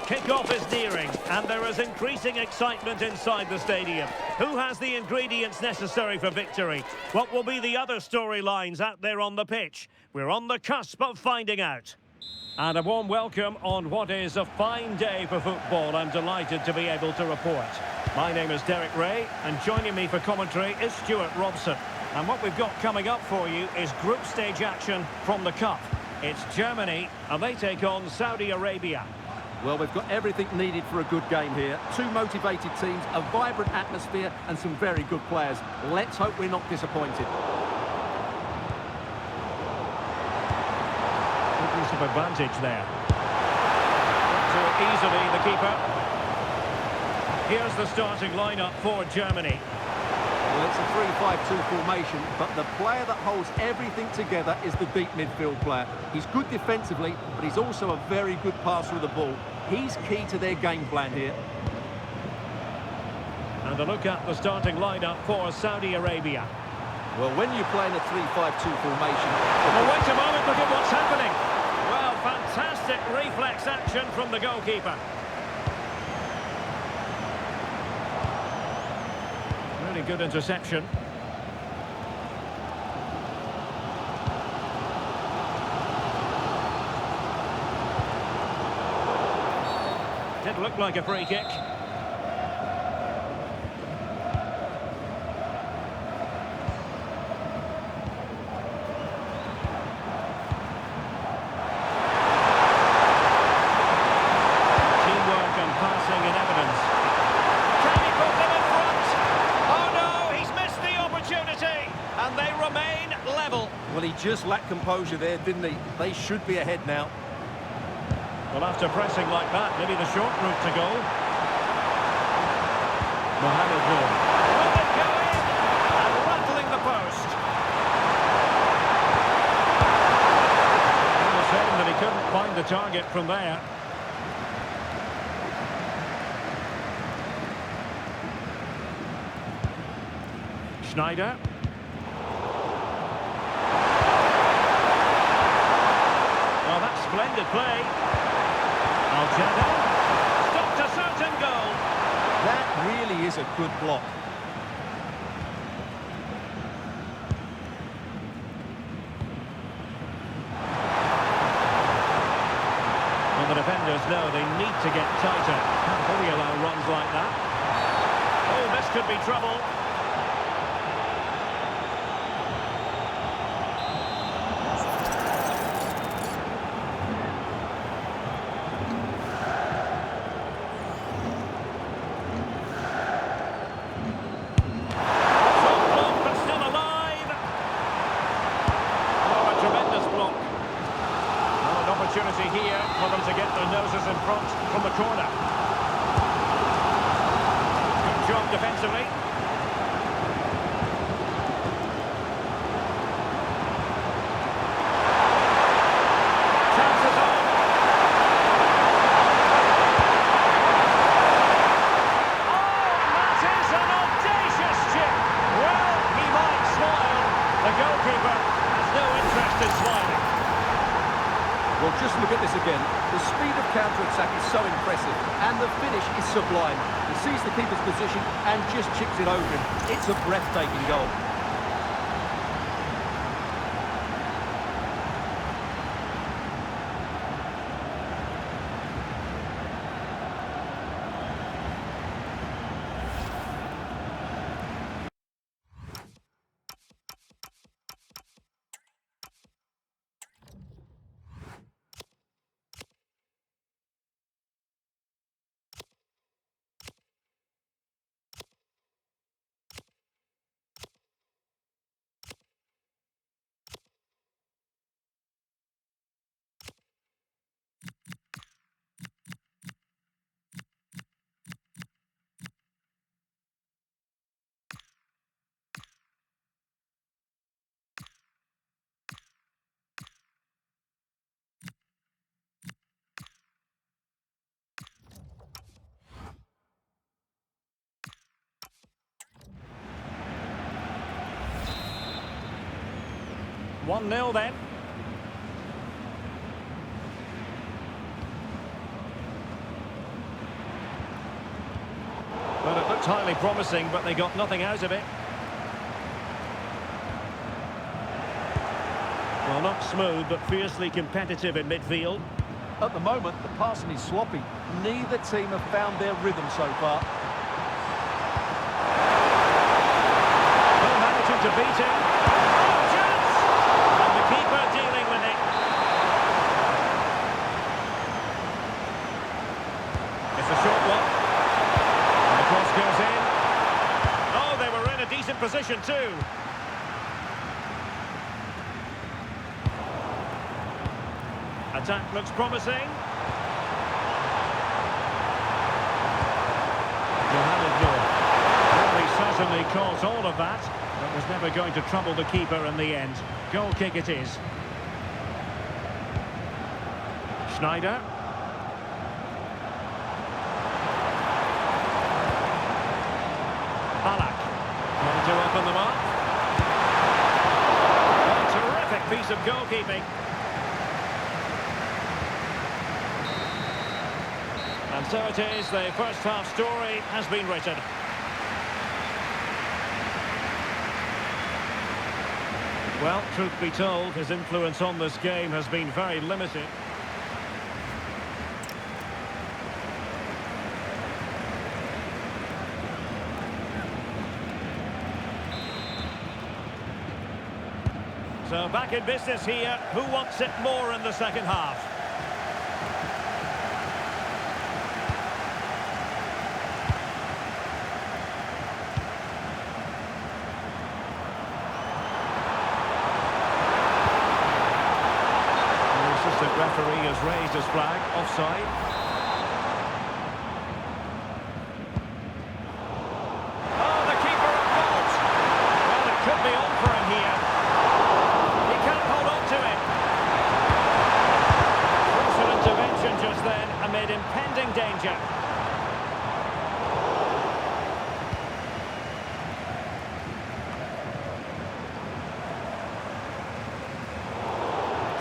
Kick-off is nearing, and there is increasing excitement inside the stadium. Who has the ingredients necessary for victory? What will be the other storylines out there on the pitch? We're on the cusp of finding out. And a warm welcome on what is a fine day for football. I'm delighted to be able to report. My name is Derek Ray, and joining me for commentary is Stuart Robson. And what we've got coming up for you is group stage action from the Cup. It's Germany, and they take on Saudi Arabia. Well, we've got everything needed for a good game here. Two motivated teams, a vibrant atmosphere and some very good players. Let's hope we're not disappointed. Good use of advantage there. Too easily, the keeper. Here's the starting lineup for Germany. Well, it's a 3-5-2 formation, but the player that holds everything together is the deep midfield player. He's good defensively, but he's also a very good passer of the ball. He's key to their game plan here. And a look at the starting lineup for Saudi Arabia. Well, when you play in a 3-5-2 formation... Oh, wait a moment, look at what's happening. Well, fantastic reflex action from the goalkeeper. Really good interception. Did look like a free kick. Teamwork and passing in evidence. Can he put them in front? Oh no, he's missed the opportunity, and they remain level. Well, he just lacked composure there, didn't he? They should be ahead now. Well, after pressing like that, maybe the short route to goal. Mohamed Noor. Will it go in? And rattling the post. It was him that he couldn't find the target from there. Schneider. Well, that's splendid play. Stopped a certain goal. That really is a good block. Well, the defenders know they need to get tighter. Can't really allow runs like that. Oh, this could be trouble. Opportunity here for them to get their noses in front from the corner. Good job defensively. Chances on. Oh, and that is an audacious chip. Well, he might smile. The goalkeeper has no interest in smiling. Well, just look at this again. The speed of counter-attack is so impressive, and the finish is sublime. He sees the keeper's position and just chips it over him. It's a breathtaking goal. One 0 then. Looked highly promising, but they got nothing out of it. Well, not smooth, but fiercely competitive in midfield. At the moment, the passing is sloppy. Neither team have found their rhythm so far. Well, managing to beat him. Oh, chance! And the keeper dealing with it. It's a short one. And the cross goes in. Oh, they were in a decent position too. Attack looks promising. Well, he certainly caused all of that, but was never going to trouble the keeper in the end. Goal kick it is. Schneider. Ballack. Trying to open them up. A terrific piece of goalkeeping. And so it is, the first half story has been written. Well, truth be told, his influence on this game has been very limited. So back in business here, who wants it more in the second half? The referee has raised his flag, offside. Oh, the keeper at fault. Well, it could be on for him here. He can't hold on to it. Crucial intervention just then amid impending danger.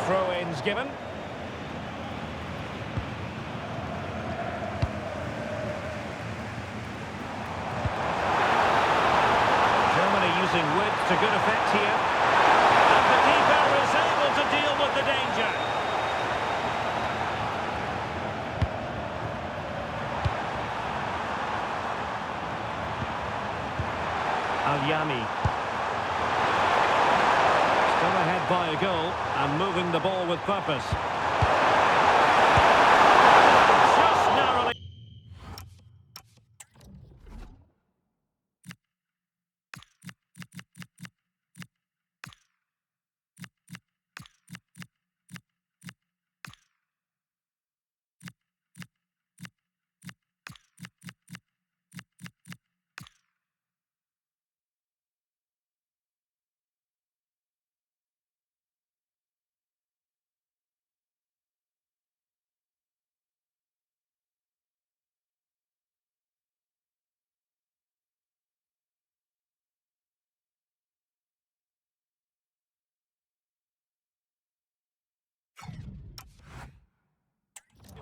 Throw-ins given. Using width to good effect here. And the keeper is able to deal with the danger. Al-Yami. Still ahead by a goal and moving the ball with purpose. Just narrowly.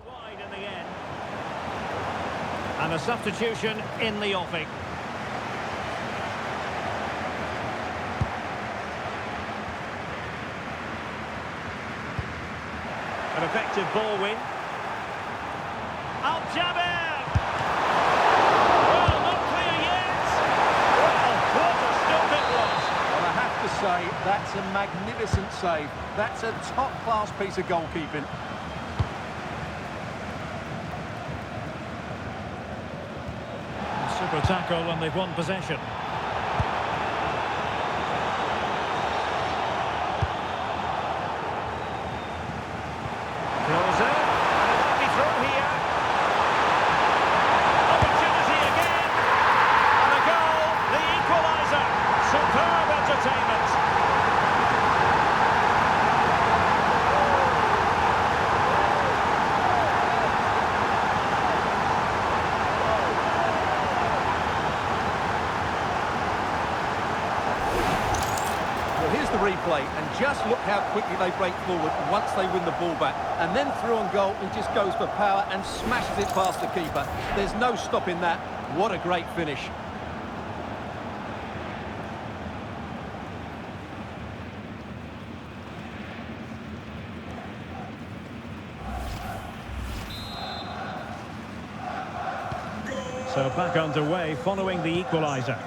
Wide in the end. And a substitution in the offing. An effective ball win. Al-Jabir! Well, not clear yet. Well, what a stop it was. Well, I have to say, that's a magnificent save. That's a top-class piece of goalkeeping. Super tackle and they've won possession. Throws it, and it might be through here. Opportunity again, and a goal, the equaliser. Superb entertainment. Here's the replay, and just look how quickly they break forward once they win the ball back. And then through on goal, he just goes for power and smashes it past the keeper. There's no stopping that. What a great finish. So back underway following the equaliser.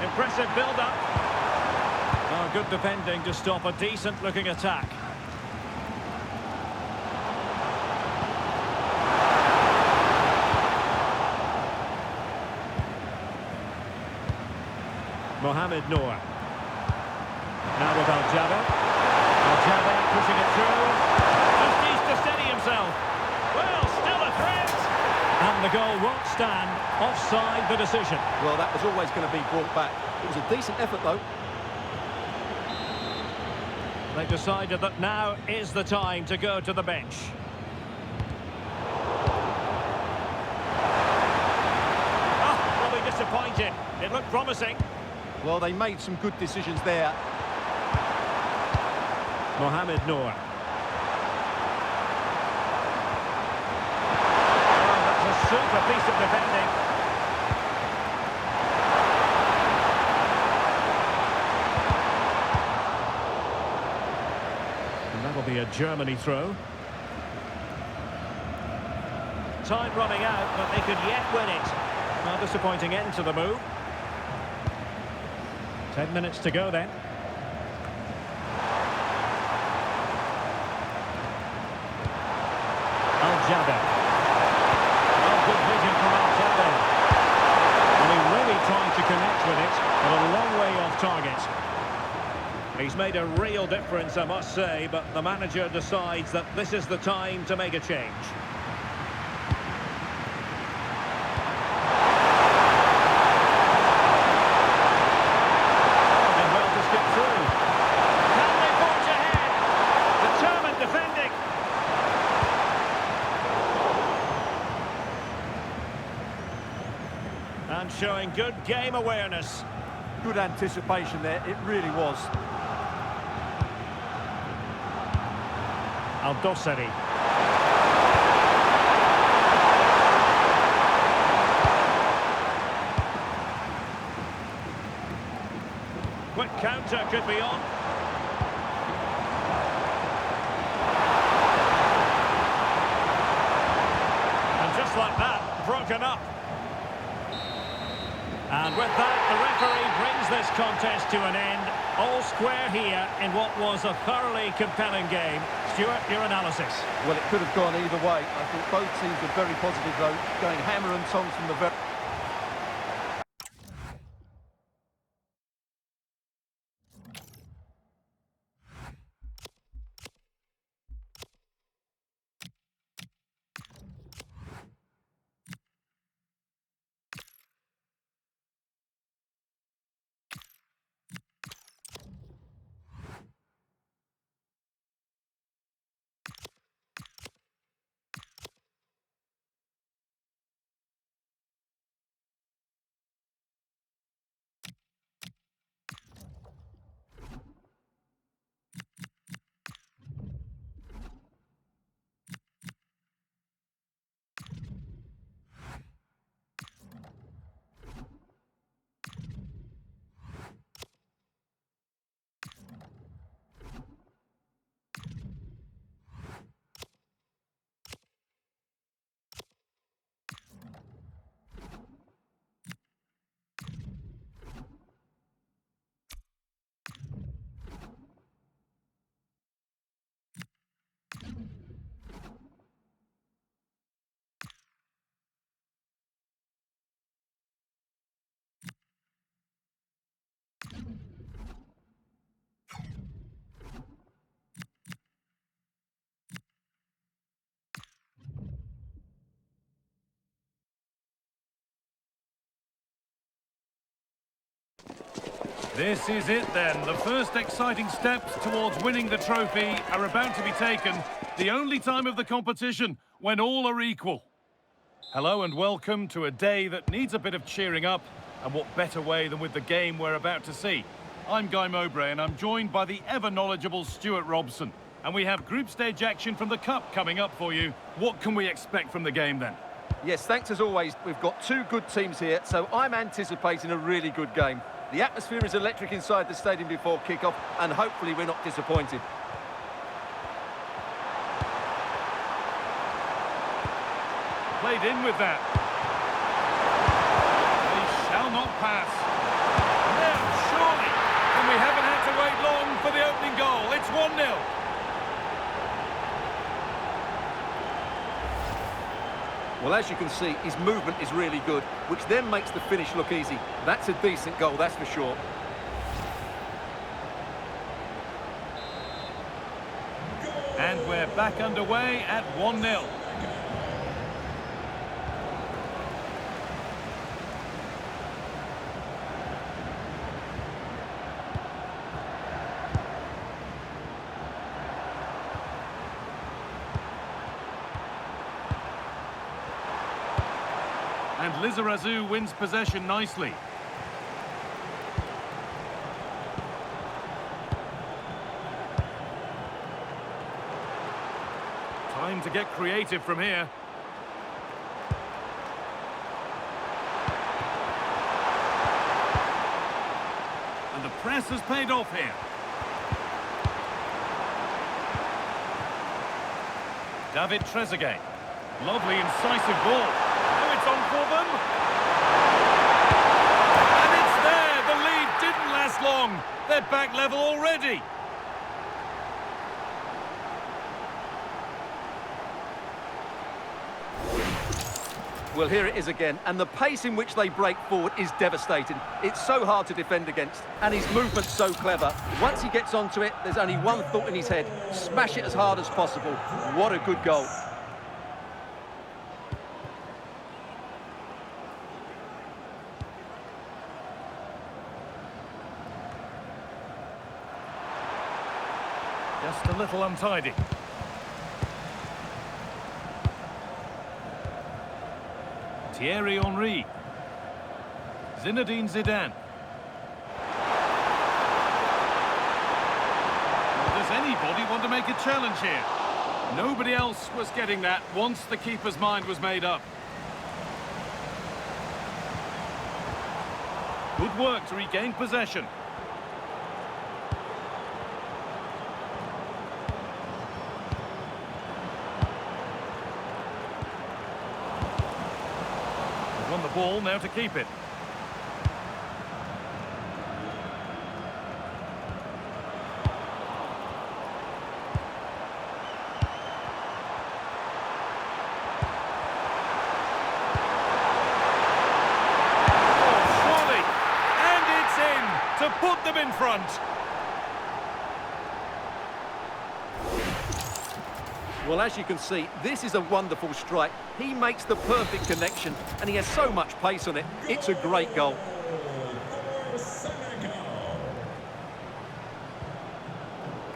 Impressive build-up. Oh, good defending to stop a decent-looking attack. Mohamed Noor. Now with Al-Jaber. Al-Jaber pushing it through. Just needs to steady himself. Well, still a threat. And the goal won't stand. Offside the decision. Well, that was always going to be brought back. It was a decent effort, though. They've decided that now is the time to go to the bench. Oh, probably disappointed. It looked promising. Well, they made some good decisions there. Mohamed Noor. Super piece of defending. And that'll be a Germany throw. Time running out, but they could yet win it. Well, disappointing end to the move. 10 minutes to go then. Al-Jaber. Good vision from Al-Jaber. And he really tried to connect with it, but a long way off target. He's made a real difference, I must say, but the manager decides that this is the time to make a change. And well to skip through. Can they forge ahead? Determined defending. And showing good game awareness. Good anticipation there, it really was. Aldosari. Quick counter could be on. And just like that, broken up. And with that, the referee brings this contest to an end. All square here in what was a thoroughly compelling game. Stuart, your analysis. Well, it could have gone either way. I thought both teams were very positive, though, going hammer and tongs from the very... This is it then. The first exciting steps towards winning the trophy are about to be taken. The only time of the competition when all are equal. Hello and welcome to a day that needs a bit of cheering up. And what better way than with the game we're about to see. I'm Guy Mowbray and I'm joined by the ever-knowledgeable Stuart Robson. And we have group stage action from the Cup coming up for you. What can we expect from the game then? Yes, thanks as always. We've got two good teams here, so I'm anticipating a really good game. The atmosphere is electric inside the stadium before kick-off, and hopefully we're not disappointed. Played in with that. They shall not pass. Now, surely. And we haven't had to wait long for the opening goal. It's 1-0. Well, as you can see, his movement is really good, which then makes the finish look easy. That's a decent goal, that's for sure. And we're back underway at 1-0. And Lizarazu wins possession nicely. Time to get creative from here. And the press has paid off here. David Trezeguet. Lovely, incisive ball. Now it's on for them. And it's there. The lead didn't last long. They're back level already. Well, here it is again, and the pace in which they break forward is devastating. It's so hard to defend against, and his movement's so clever. Once he gets onto it, there's only one thought in his head: smash it as hard as possible. What a good goal. Just a little untidy. Thierry Henry. Zinedine Zidane. Does anybody want to make a challenge here? Nobody else was getting that once the keeper's mind was made up. Good work to regain possession. They've won the ball, now to keep it. To put them in front. Well, as you can see, this is a wonderful strike. He makes the perfect connection, and he has so much pace on it. It's a great goal.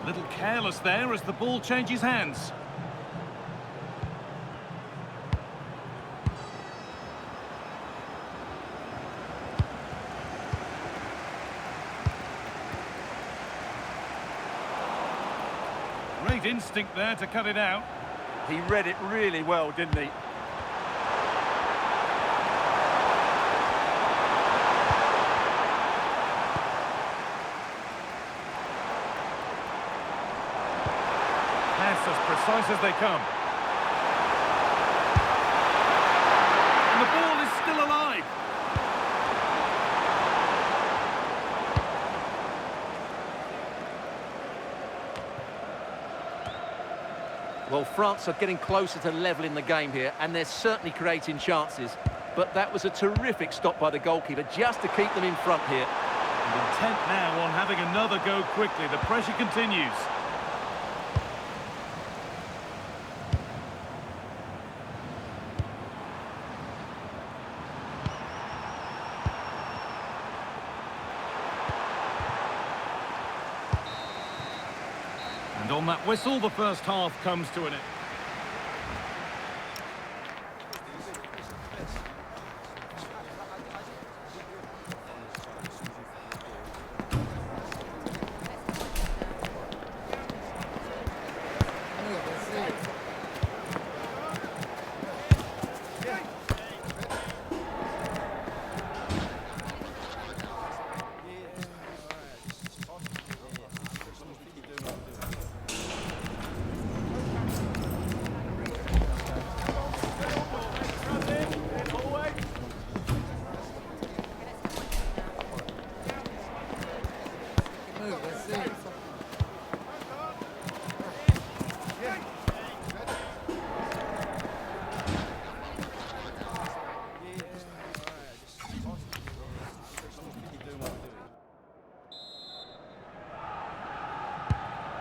A little careless there as the ball changes hands. Great instinct there to cut it out. He read it really well, didn't he? Pass as precise as they come. And the ball is still alive. Well, France are getting closer to leveling the game here, and they're certainly creating chances. But that was a terrific stop by the goalkeeper, just to keep them in front here. And intent now on having another go quickly. The pressure continues. And on that whistle, the first half comes to an end.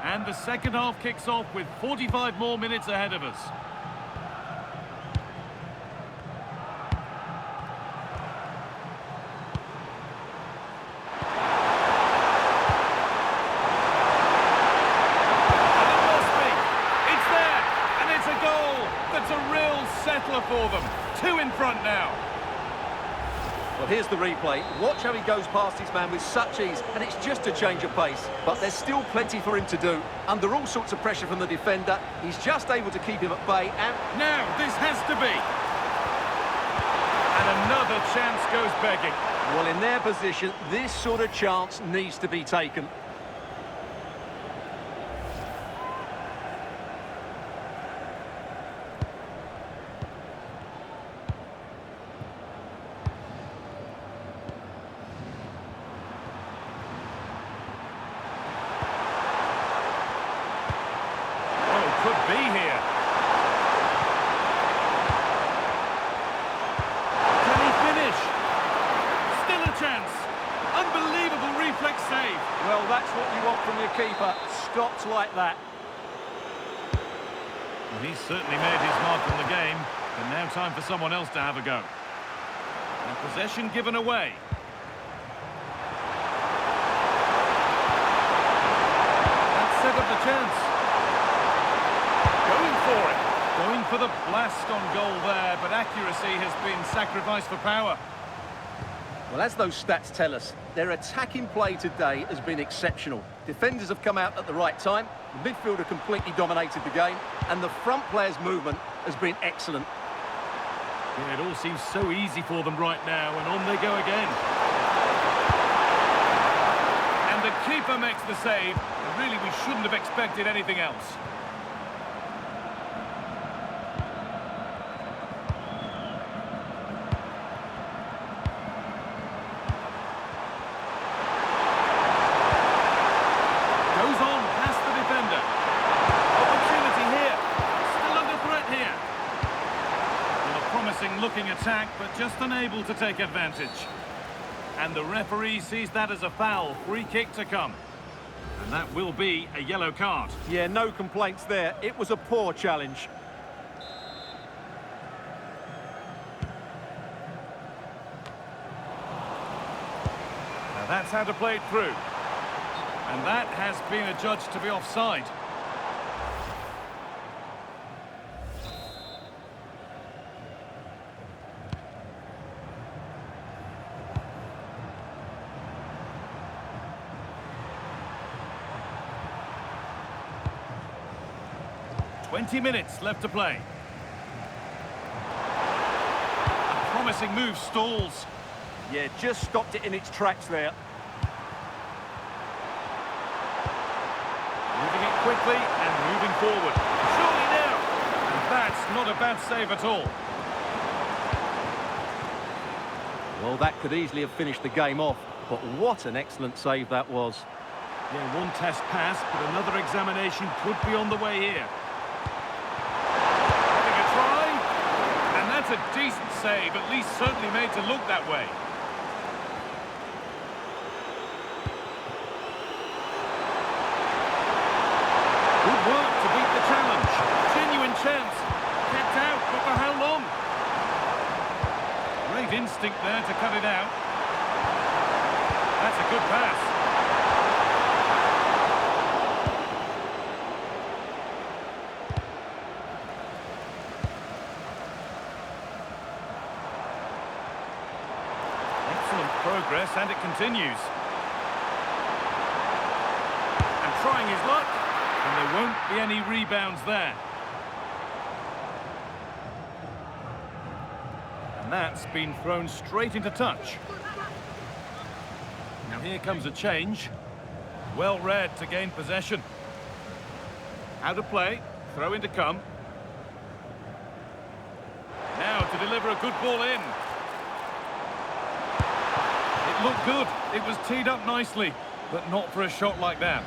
And the second half kicks off with 45 more minutes ahead of us. And it must be. It's there. And it's a goal. That's a real settler for them. 2 in front now. Well, here's the replay. Watch how he goes past his man with such ease, and it's just a change of pace. But there's still plenty for him to do. Under all sorts of pressure from the defender, he's just able to keep him at bay, and... Now, this has to be. And another chance goes begging. Well, in their position, this sort of chance needs to be taken. Could be here. Can he finish? Still a chance. Unbelievable reflex save. Well, that's what you want from your keeper. Stopped like that. Well, he's certainly made his mark on the game, and now time for someone else to have a go. And possession given away. That set up the chance. Going for it. Going for the blast on goal there, but accuracy has been sacrificed for power. Well, as those stats tell us, their attacking play today has been exceptional. Defenders have come out at the right time, the midfielder completely dominated the game, and the front player's movement has been excellent. Yeah, it all seems so easy for them right now, and on they go again. And the keeper makes the save, and really we shouldn't have expected anything else. Goes on past the defender. Opportunity here. Still under threat here. Well, a promising looking attack, but just unable to take advantage. And the referee sees that as a foul. Free kick to come. And that will be a yellow card. Yeah, no complaints there. It was a poor challenge. Now that's how to play it through. And that has been adjudged to be offside. "20 minutes left to play. A promising move stalls. Yeah, just stopped it in its tracks there. Moving it quickly and moving forward. Surely now! And that's not a bad save at all. Well, that could easily have finished the game off, but what an excellent save that was. Yeah, one test passed, but another examination could be on the way here. Having a try. And that's a decent save, at least certainly made to look that way. Good work to beat the challenge. Genuine chance. Kept out, but for how long? Great instinct there to cut it out. That's a good pass. Excellent progress, and it continues. And trying his luck. And there won't be any rebounds there. And that's been thrown straight into touch. Now here comes a change. Well read to gain possession. Out of play, throw in to come. Now to deliver a good ball in. It looked good. It was teed up nicely, but not for a shot like that.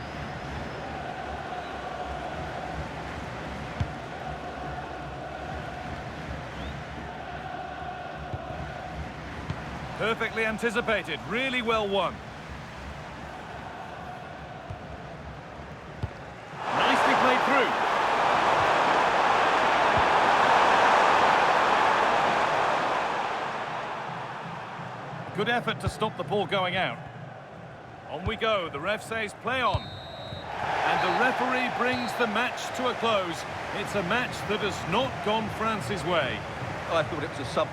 Perfectly anticipated, really well won. Nicely played through. Good effort to stop the ball going out. On we go, the ref says play on. And the referee brings the match to a close. It's a match that has not gone France's way. I thought it was a sub.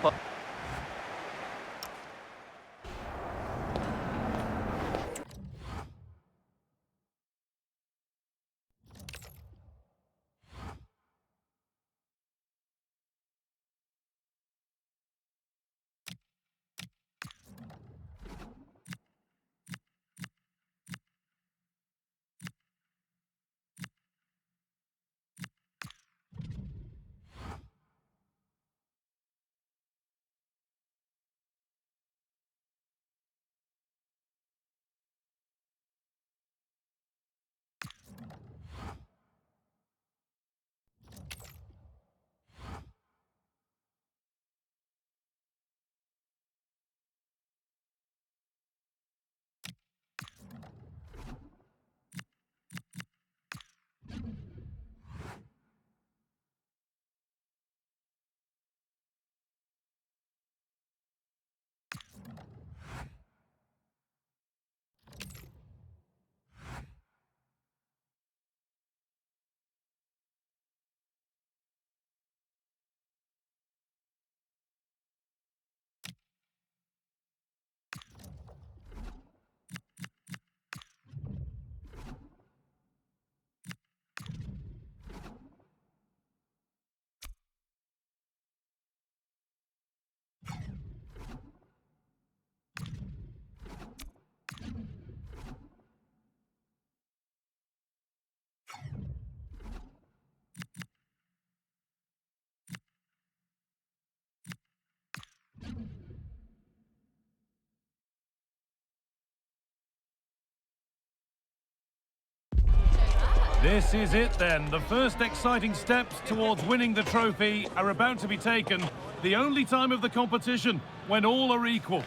This is it then. The first exciting steps towards winning the trophy are about to be taken. The only time of the competition when all are equal.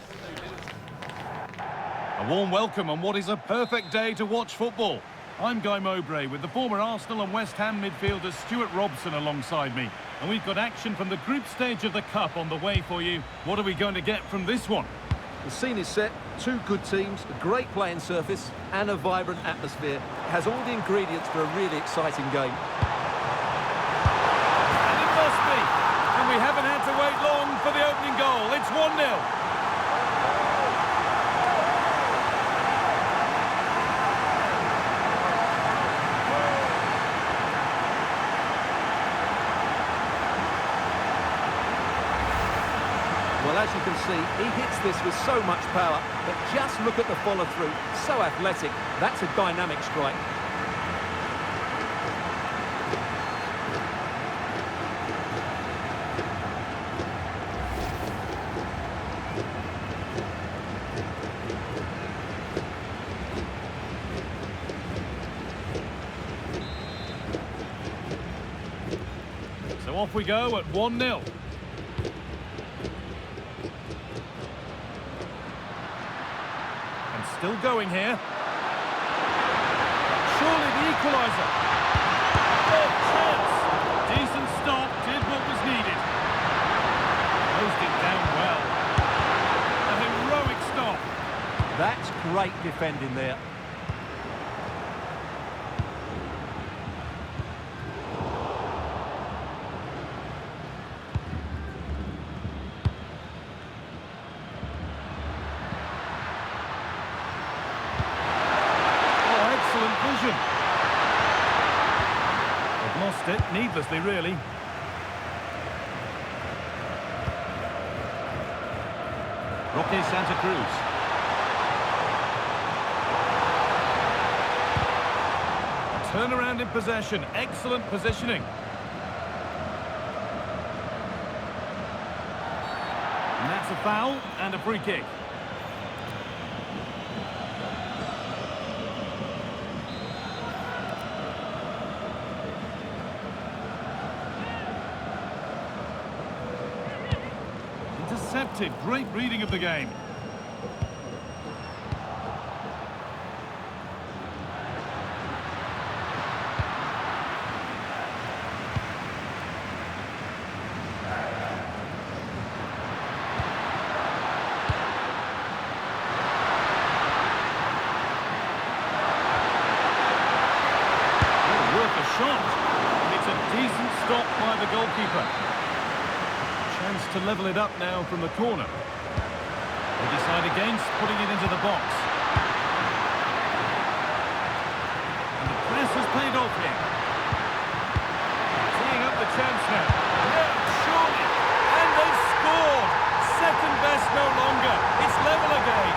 A warm welcome on what is a perfect day to watch football. I'm Guy Mowbray with the former Arsenal and West Ham midfielder Stuart Robson alongside me. And we've got action from the group stage of the Cup on the way for you. What are we going to get from this one? The scene is set, two good teams, a great playing surface and a vibrant atmosphere. It has all the ingredients for a really exciting game. And it must be. And we haven't had to wait long for the opening goal. It's 1-0. Well, as you can see, he hits this with so much power, but just look at the follow-through. So athletic. That's a dynamic strike. So off we go at 1-0. Still going here. Surely the equaliser. Oh, chance. Decent stop, did what was needed. Closed it down well. A heroic stop. That's great defending there. They've lost it, needlessly really. Roque Santa Cruz. A turnaround in possession, excellent positioning. And that's a foul and a free kick. Intercepted, great reading of the game. Worth a shot. It's a decent stop by the goalkeeper. Chance to level it up now from the corner. They decide against putting it into the box. And the press has paid off here. Teeing up the chance now. Yeah, surely. And they've scored. Second best no longer. It's level again.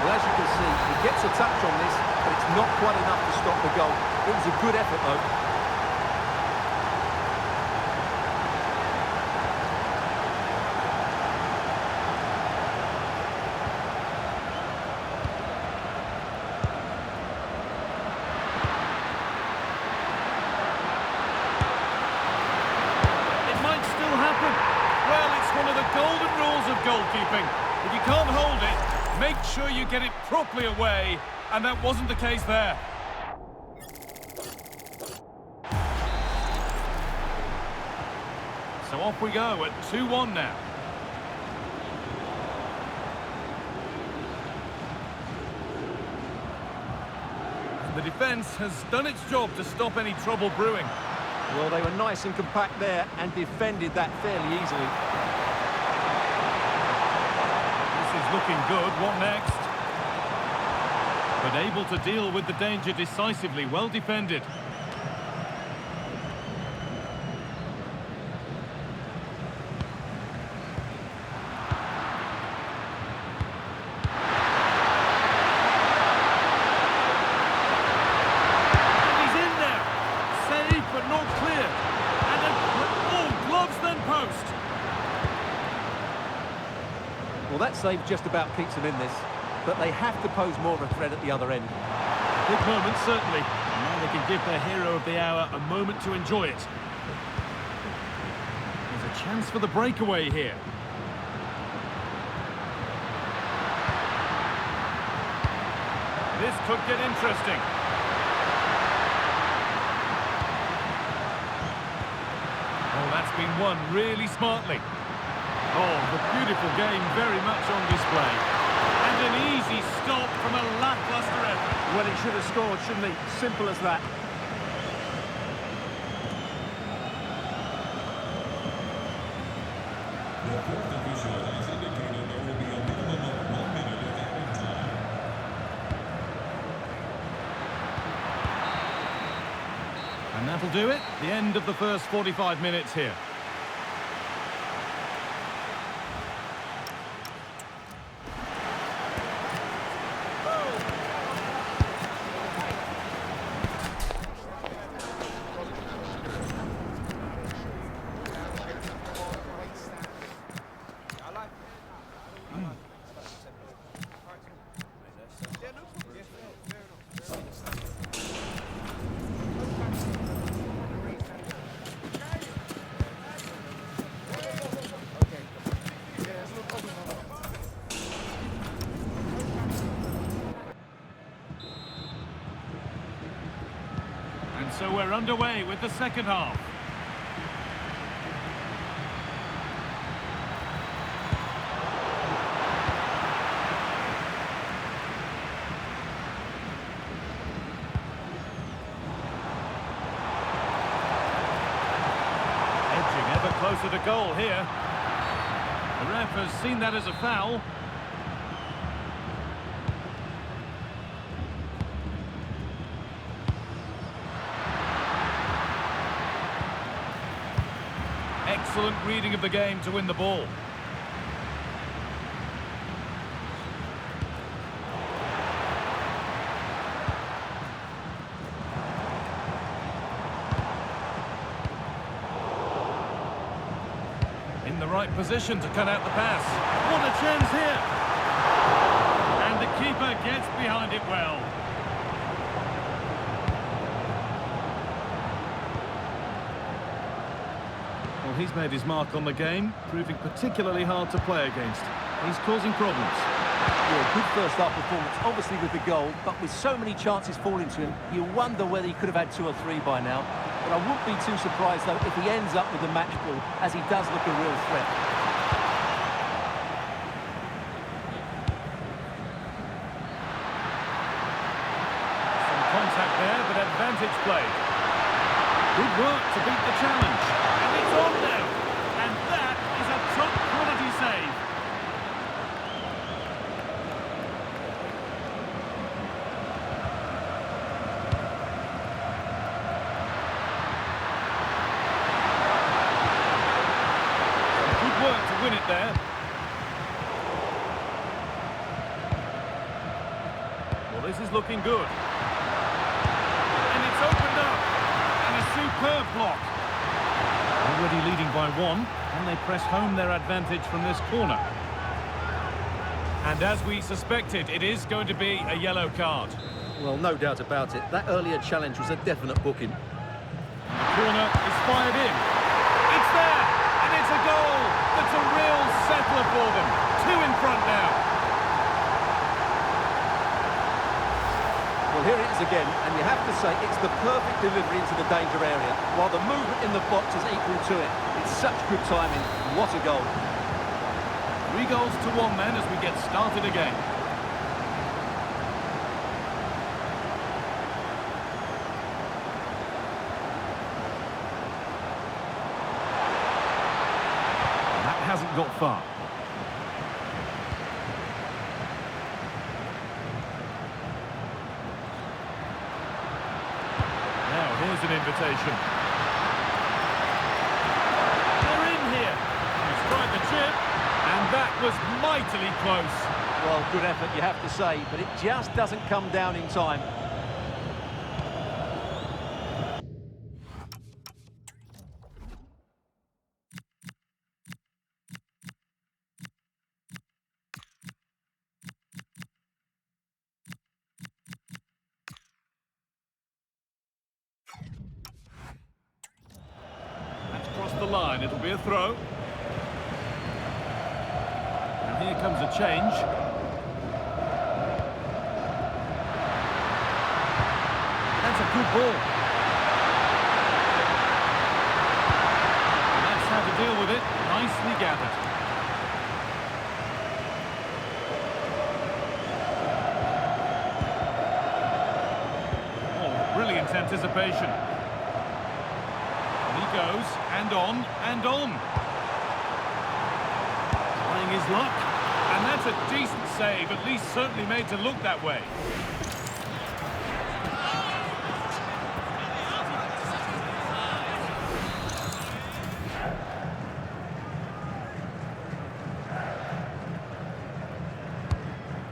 Well, as you can see, he gets a touch on this, but it's not quite enough to stop the goal. It was a good effort, though. One of the golden rules of goalkeeping. If you can't hold it, make sure you get it properly away, and that wasn't the case there. So off we go at 2-1 now. The defence has done its job to stop any trouble brewing. Well, they were nice and compact there and defended that fairly easily. Looking good, what next? But able to deal with the danger decisively, well defended. And he's in there. Save, but not clear. And oh, gloves then post. Well, that save just about keeps them in this, but they have to pose more of a threat at the other end. Big moment, certainly. And now they can give their hero of the hour a moment to enjoy it. There's a chance for the breakaway here. This could get interesting. Oh, that's been won really smartly. Oh, the beautiful game very much on display. And an easy stop from a lacklustre effort. Well, he should have scored, shouldn't he? Simple as that. The fourth official has indicated there will be a minimum of 1 minute of added time. And that'll do it. The end of the first 45 minutes here. And so we're underway with the second half. Edging ever closer to goal here. The ref has seen that as a foul. Excellent reading of the game to win the ball. In the right position to cut out the pass. What a chance here! And the keeper gets behind it well. Well, he's made his mark on the game, proving particularly hard to play against. He's causing problems. Yeah, good first half performance, obviously with the goal, but with so many chances falling to him, you wonder whether he could have had 2 or 3 by now. But I wouldn't be too surprised, though, if he ends up with the match ball, as he does look a real threat. Some contact there, but advantage played. Good work to beat the challenge. And it's on now. And that is a top-quality save. Good work to win it there. Well, this is looking good. And it's opened up. And a superb block. Already leading by 1, and they press home their advantage from this corner. And as we suspected, it is going to be a yellow card. Well, no doubt about it. That earlier challenge was a definite booking. And the corner is fired in. It's there, and it's a goal. That's a real settler for them. 2 in front now. Well, here it is again, and you have to say it's the perfect delivery into the danger area, while the movement in the box is equal to it. It's such good timing. What a goal. 3 goals to 1 then as we get started again. That hasn't got far. Now here's an invitation. They're in here. He's tried the chip, and that was mightily close. Well, good effort, you have to say, but it just doesn't come down in time. line. It'll be a throw. And here comes a change. That's a good ball. And that's how to deal with it. Nicely gathered. Brilliant anticipation. And he goes, and on, and on. Trying his luck. And that's a decent save, at least certainly made to look that way.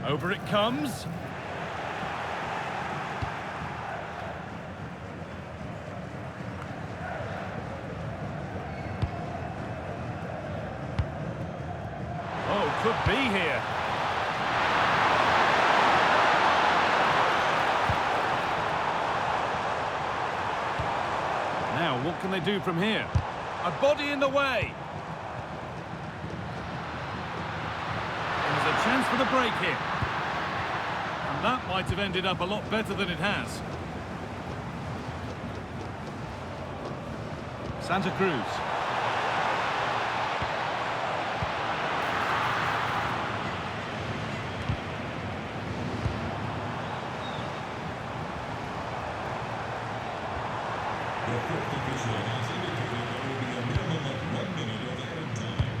Over it comes. Could be here. Now, what can they do from here? A body in the way. There's a chance for the break here. And that might have ended up a lot better than it has. Santa Cruz. The fifth official has indicated there will be a minimum of 1 minute of added time.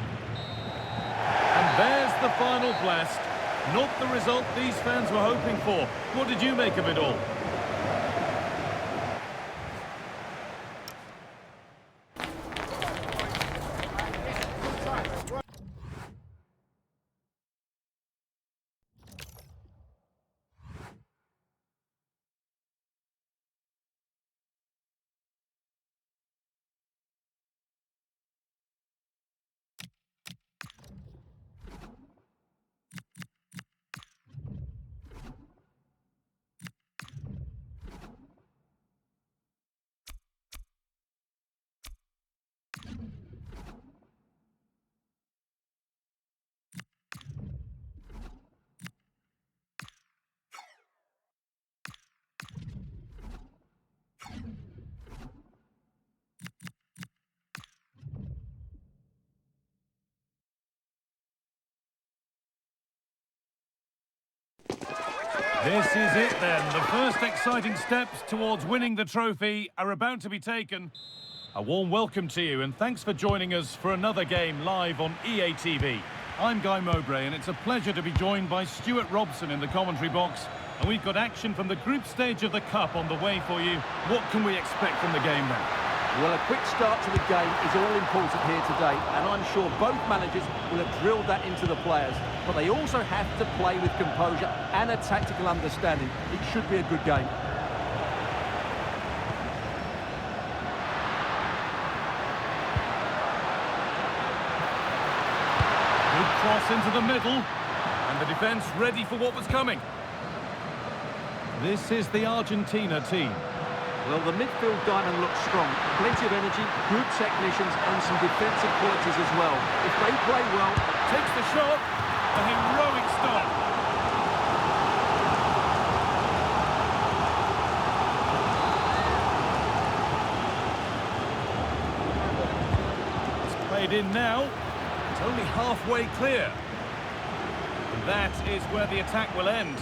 And there's the final blast. Not the result these fans were hoping for. What did you make of it all? This is it then. The first exciting steps towards winning the trophy are about to be taken. A warm welcome to you and thanks for joining us for another game live on EA TV. I'm Guy Mowbray and it's a pleasure to be joined by Stuart Robson in the commentary box. And we've got action from the group stage of the Cup on the way for you. What can we expect from the game then? Well, a quick start to the game is all important here today, and I'm sure both managers will have drilled that into the players. But they also have to play with composure and a tactical understanding. It should be a good game. Good cross into the middle, and the defence ready for what was coming. This is the Argentina team. Well, the midfield diamond looks strong. Plenty of energy, good technicians and some defensive qualities as well. If they play well... Takes the shot. A heroic stop. It's played in now. It's only halfway clear. And that is where the attack will end.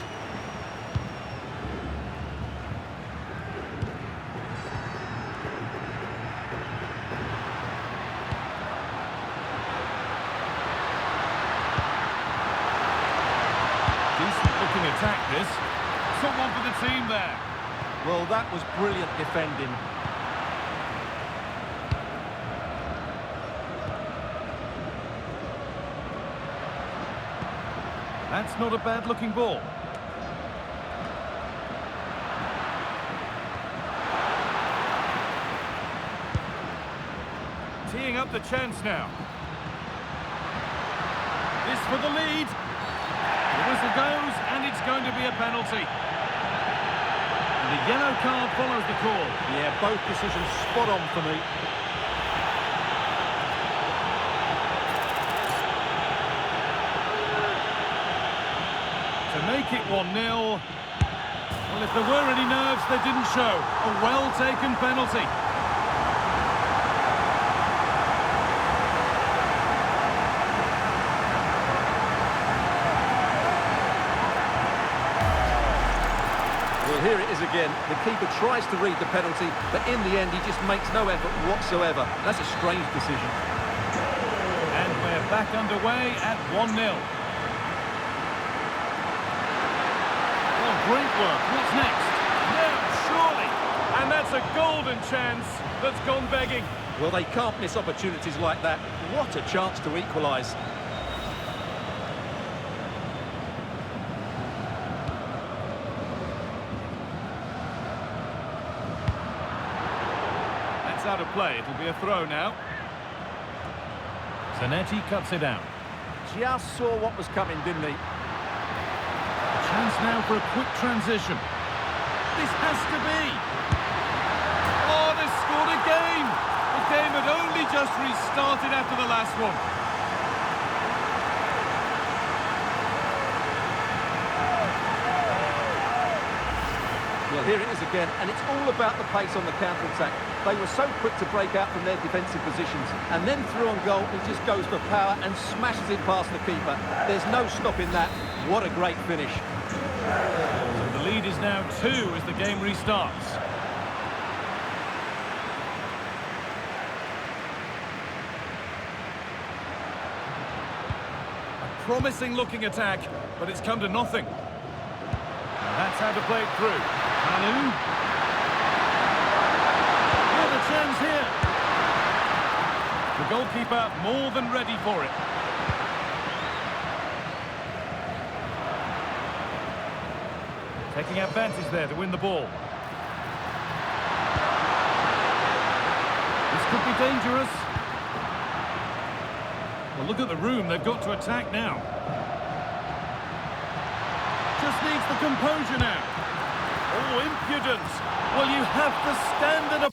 Decent-looking attack, this. Someone for the team there. Well, that was brilliant defending. That's not a bad-looking ball. Teeing up the chance now. This for the lead. The whistle goes, and it's going to be a penalty. And the yellow card follows the call. Yeah, both decisions spot on for me. make it 1-0. Well, if there were any nerves, they didn't show. A well-taken penalty. Well, here it is again. The keeper tries to read the penalty, but in the end, he just makes no effort whatsoever. That's a strange decision. And we're back underway at 1-0. Oh, great work. What's next? Yeah, surely. And that's a golden chance that's gone begging. Well, they can't miss opportunities like that. What a chance to equalise. That's out of play. It'll be a throw now. Zanetti cuts it out. Just saw what was coming, didn't he? Chance now for a quick transition. This has to be. Oh, they've scored again. The game had only just restarted after the last one. Well, here it is again, and it's all about the pace on the counter-attack. They were so quick to break out from their defensive positions, and then through on goal, he just goes for power and smashes it past the keeper. There's no stopping that. What a great finish. So the lead is now 2 as the game restarts. A promising looking attack, but it's come to nothing. And that's how to play it through. Manu. What a chance here. The goalkeeper more than ready for it. Taking advantage there to win the ball. This could be dangerous. Well, look at the room they've got to attack now. Just needs the composure now. Oh, impudence. Well, you have to stand at a...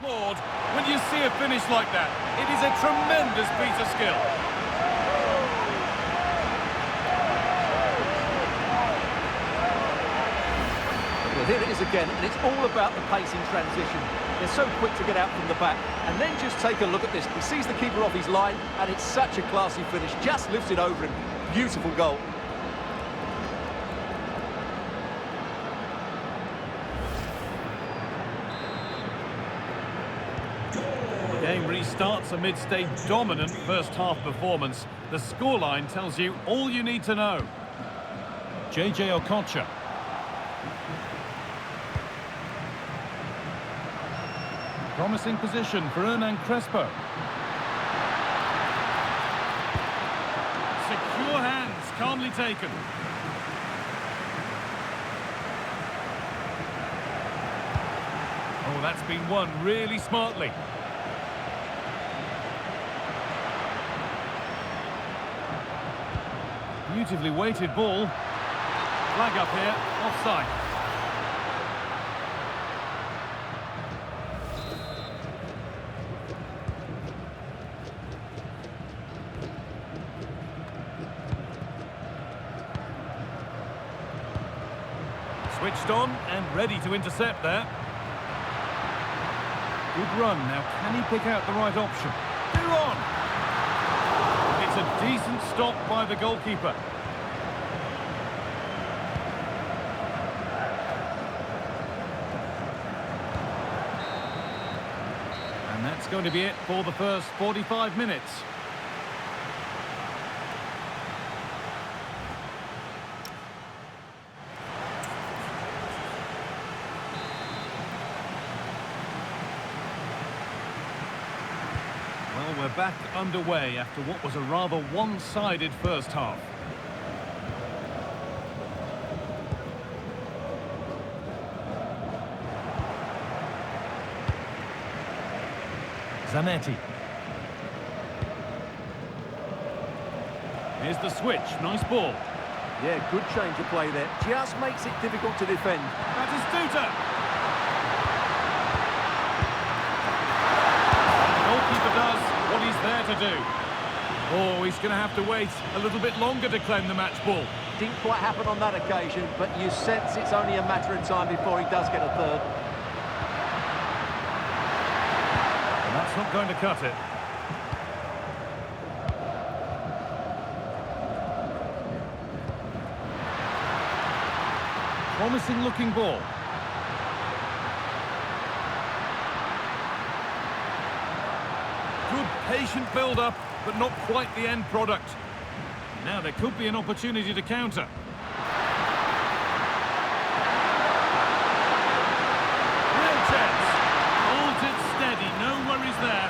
Lord, when you see a finish like that, it is a tremendous piece of skill. Well, here it is again, and it's all about the pace in transition. They're so quick to get out from the back. And then just take a look at this. He sees the keeper off his line, and it's such a classy finish. Just lifts it over him. Beautiful goal. The game restarts amidst a dominant first-half performance. The scoreline tells you all you need to know. JJ Okocha. Promising position for Hernan Crespo. Secure hands, calmly taken. Oh, that's been won really smartly. Beautifully weighted ball. Flag up here, offside. Switched on and ready to intercept there. Good run. Now, can he pick out the right option? They're on! It's a decent stop by the goalkeeper. And that's going to be it for the first 45 minutes. Well, We're back underway after what was a rather one-sided first half. Zanetti. Here's the switch. Nice ball. Yeah, good change of play there. Just makes it difficult to defend. Batistuta. The goalkeeper does what he's there to do. Oh, he's going to have to wait a little bit longer to claim the match ball. Didn't quite happen on that occasion, but you sense it's only a matter of time before he does get a third. And that's not going to cut it. Promising looking ball. Good patient build-up, but not quite the end product. Now there could be an opportunity to counter. Real chance. Holds it steady, no worries there.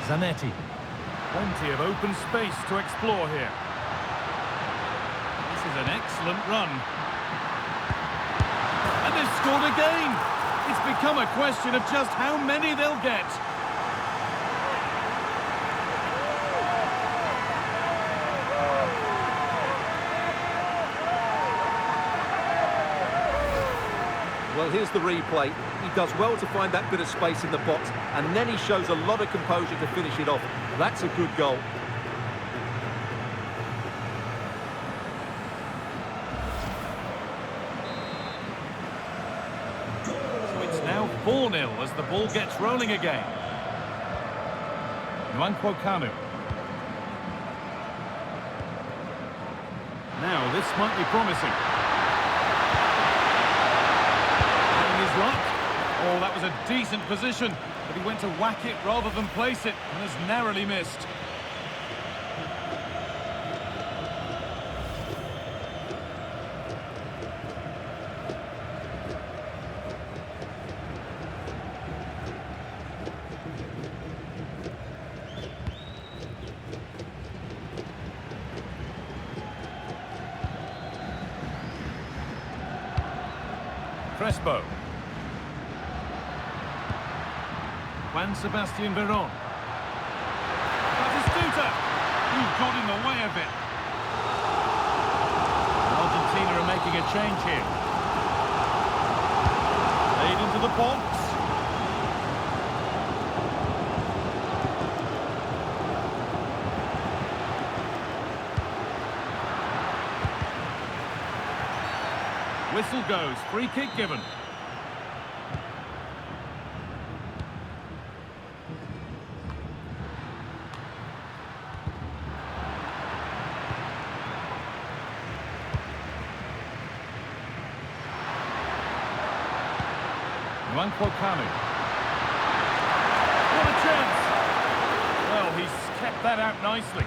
Zanetti. Plenty of open space to explore here. This is an excellent run. And they've scored again. It's become a question of just how many they'll get. Well, here's the replay. He does well to find that bit of space in the box, and then he shows a lot of composure to finish it off. That's a good goal. So it's now 4-0 as the ball gets rolling again. Nwankwo Kanu. Now this might be promising. Luck. Oh, that was a decent position, but he went to whack it rather than place it, and has narrowly missed. Crespo. Juan Sebastian Veron. Batistuta! Who got in the way of it? Argentina are making a change here. Played into the box. Whistle goes, free kick given. Nwankwo Kanu. What a chance! Well, he's kept that out nicely.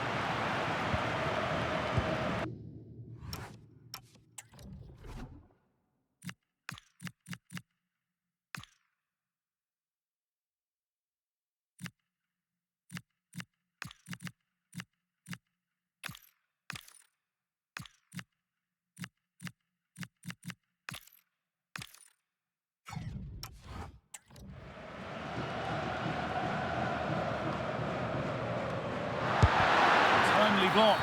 Block.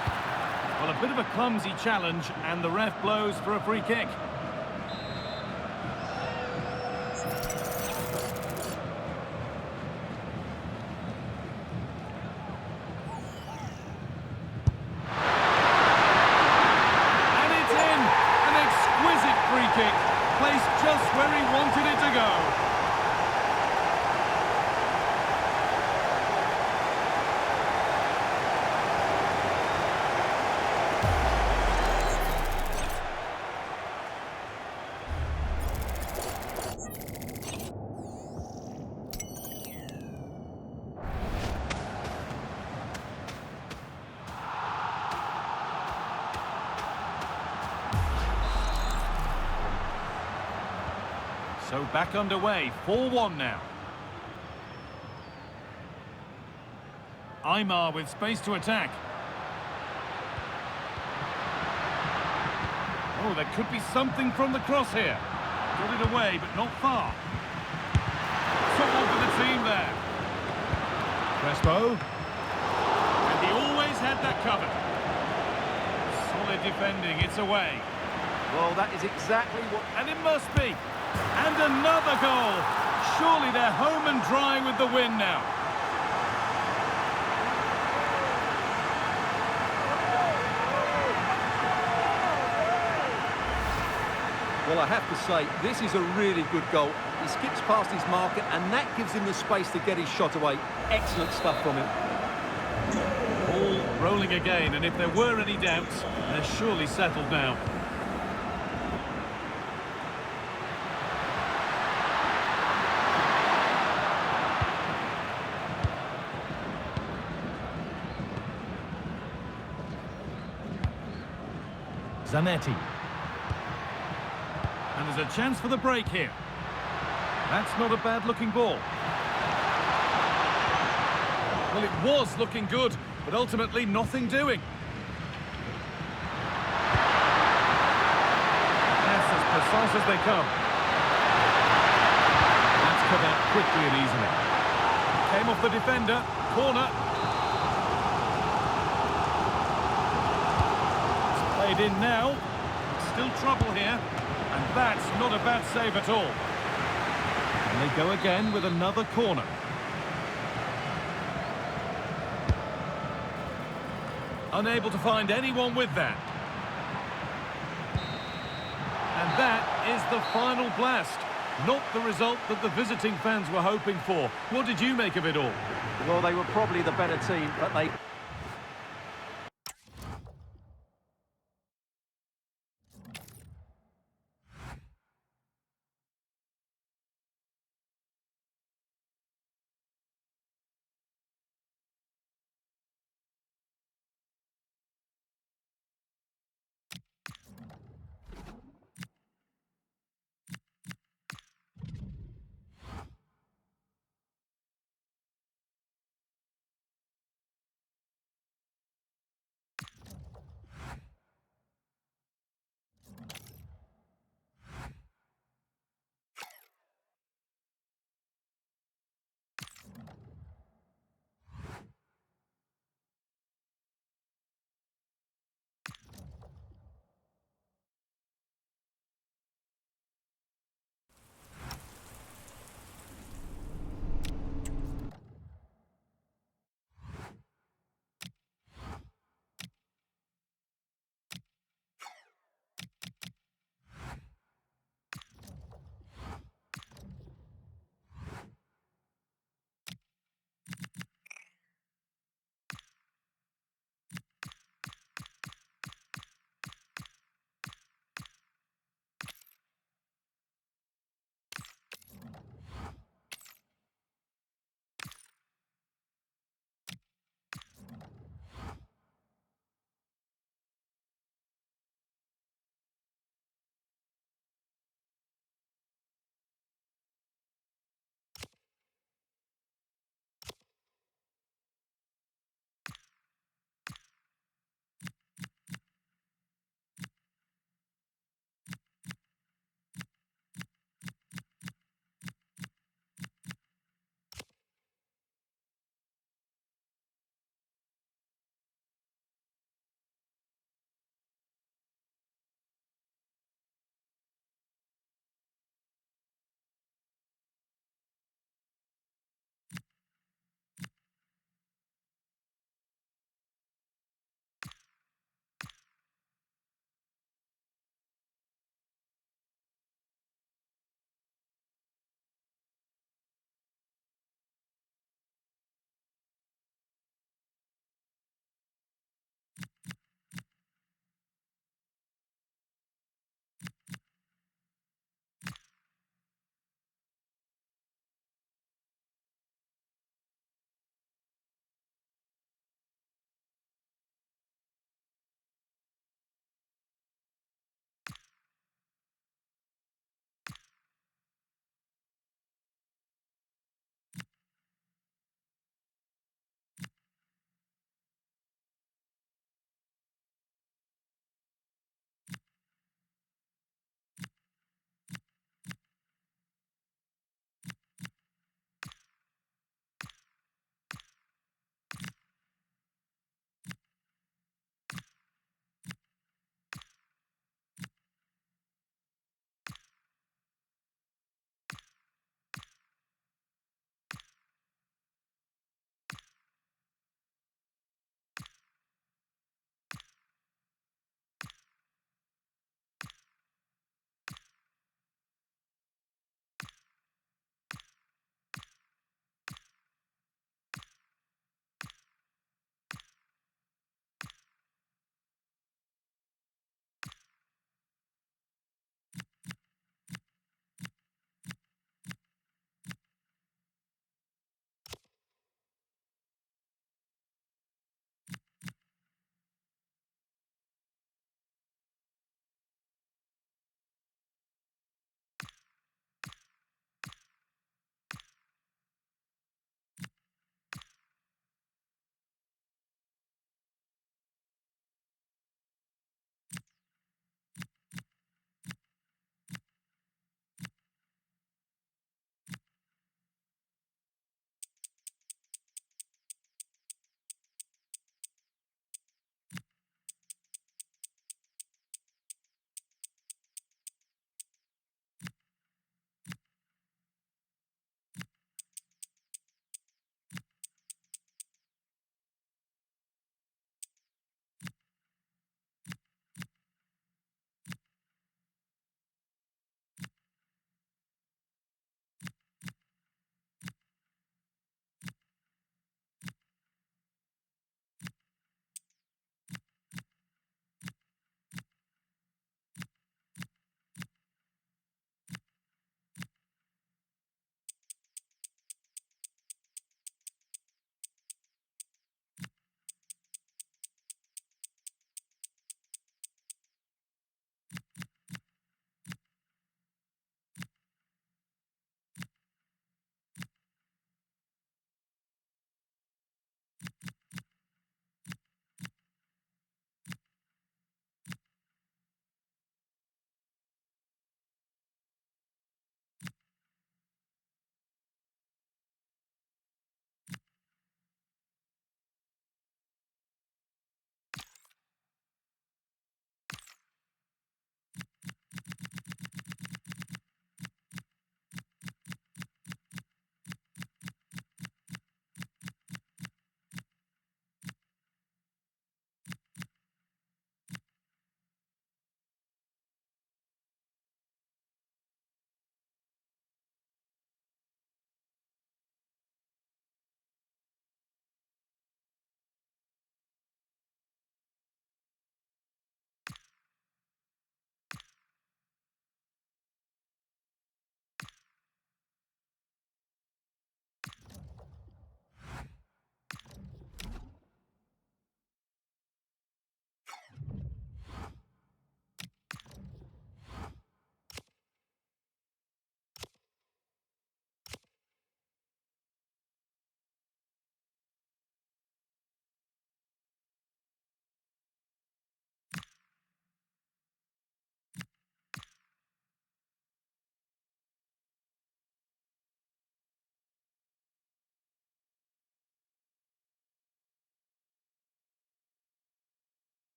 Well, a bit of a clumsy challenge, and the ref blows for a free kick. And it's in! An exquisite free kick, placed just where he wanted it to go. So back underway, 4-1 now. Aymar with space to attack. Oh, there could be something from the cross here. Got it away, but not far. Someone for the team there. Crespo. And he always had that covered. Solid defending, it's away. Well, that is exactly what... And it must be. And another goal. Surely they're home and dry with the win now. Well, I have to say, this is a really good goal. He skips past his marker, and that gives him the space to get his shot away. Excellent stuff from him. Ball rolling again, and if there were any doubts, they're surely settled now. Zanetti. And there's a chance for the break here. That's not a bad-looking ball. Well, it was looking good, but ultimately nothing doing. That's as precise as they come. That's cut out quickly and easily. Came off the defender. Corner. It's played in now. Still trouble here. And that's not a bad save at all. And they go again with another corner. Unable to find anyone with that. And that is the final blast. Not the result that the visiting fans were hoping for. What did you make of it all? Well, they were probably the better team, but they...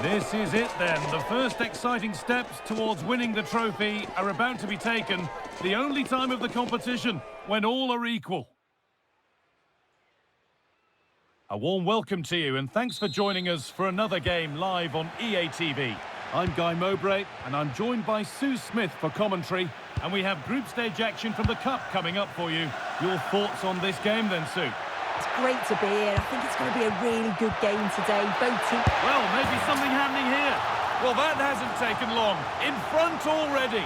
This is it then. The first exciting steps towards winning the trophy are about to be taken. The only time of the competition when all are equal. A warm welcome to you and thanks for joining us for another game live on EA TV. I'm Guy Mowbray and I'm joined by Sue Smith for commentary. And we have group stage action from the Cup coming up for you. Your thoughts on this game then, Sue? It's great to be here. I think it's going to be a really good game today. Both teams... Well, maybe something happening here. Well, that hasn't taken long. In front already.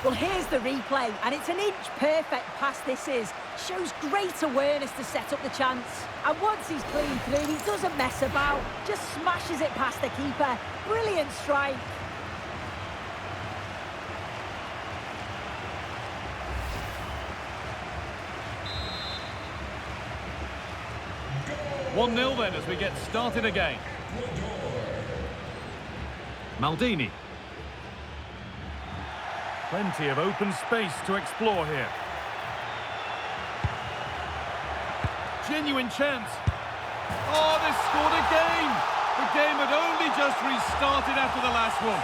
Well, here's the replay, and it's an inch-perfect pass this is. Shows great awareness to set up the chance. And once he's clean through, he doesn't mess about. Just smashes it past the keeper. Brilliant strike. 1-0 then as we get started again. Maldini. Plenty of open space to explore here. Genuine chance. Oh, they scored again! The game had only just restarted after the last one.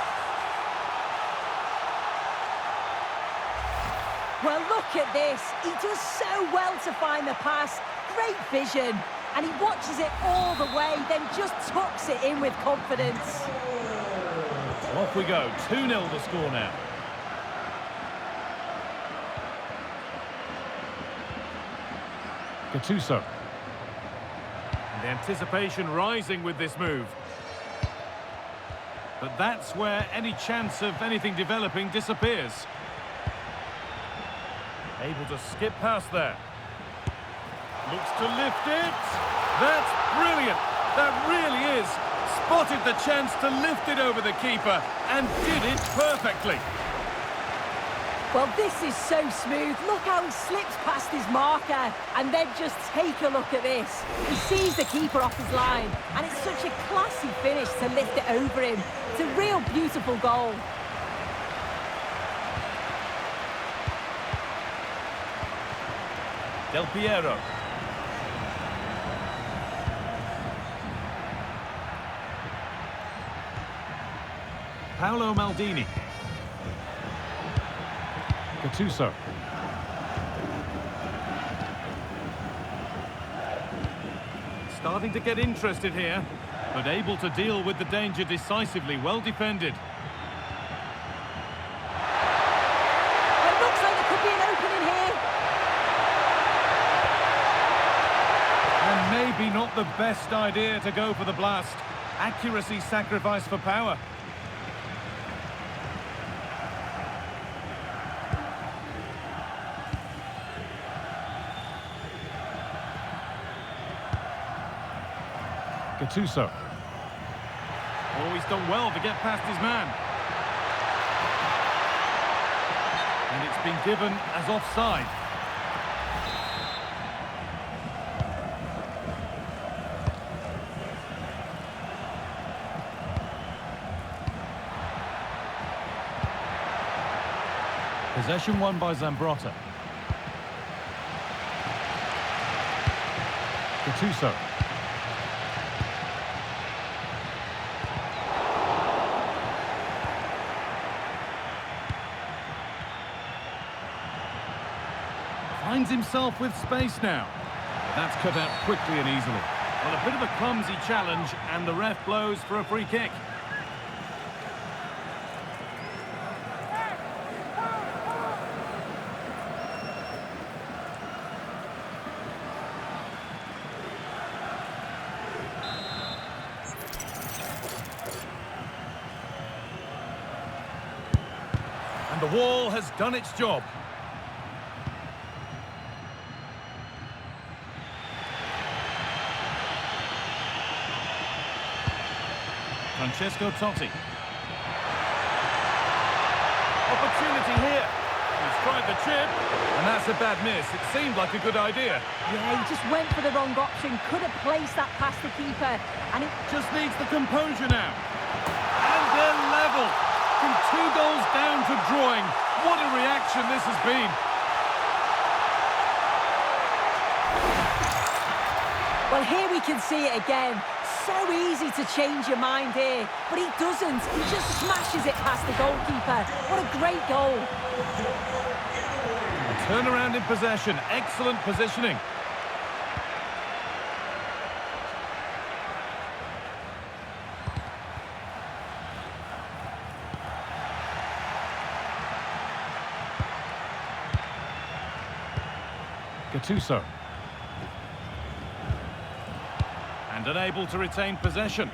Well, look at this. He does so well to find the pass. Great vision. And he watches it all the way, then just tucks it in with confidence. Off we go. 2-0 the score now. Gattuso. And the anticipation rising with this move. But that's where any chance of anything developing disappears. Able to skip past there. Looks to lift it. That's brilliant. That really is. Spotted the chance to lift it over the keeper and did it perfectly. Well, this is so smooth. Look how he slips past his marker. And then just take a look at this. He sees the keeper off his line. And it's such a classy finish to lift it over him. It's a real beautiful goal. Del Piero. Paolo Maldini. Gattuso. Starting to get interested here, but able to deal with the danger decisively. Well defended. It looks like there could be an opening here. And maybe not the best idea to go for the blast. Accuracy sacrificed for power. Gattuso. Oh, he's done well to get past his man. And it's been given as offside. Possession won by Zambrotta. Gattuso. Finds himself with space now. That's cut out quickly and easily. Well, a bit of a clumsy challenge, and the ref blows for a free kick. And the wall has done its job. Francesco Totti. Opportunity here. He's tried the chip, and that's a bad miss. It seemed like a good idea. Yeah, he just went for the wrong option. Could have placed that past the keeper. And it Just needs the composure now. And they're level. From 2 goals down to drawing. What a reaction this has been. Well, here we can see it again. So easy to change your mind here, but he doesn't. He just smashes it past the goalkeeper. What a great goal. Turnaround in possession. Excellent positioning. Gattuso. And unable to retain possession.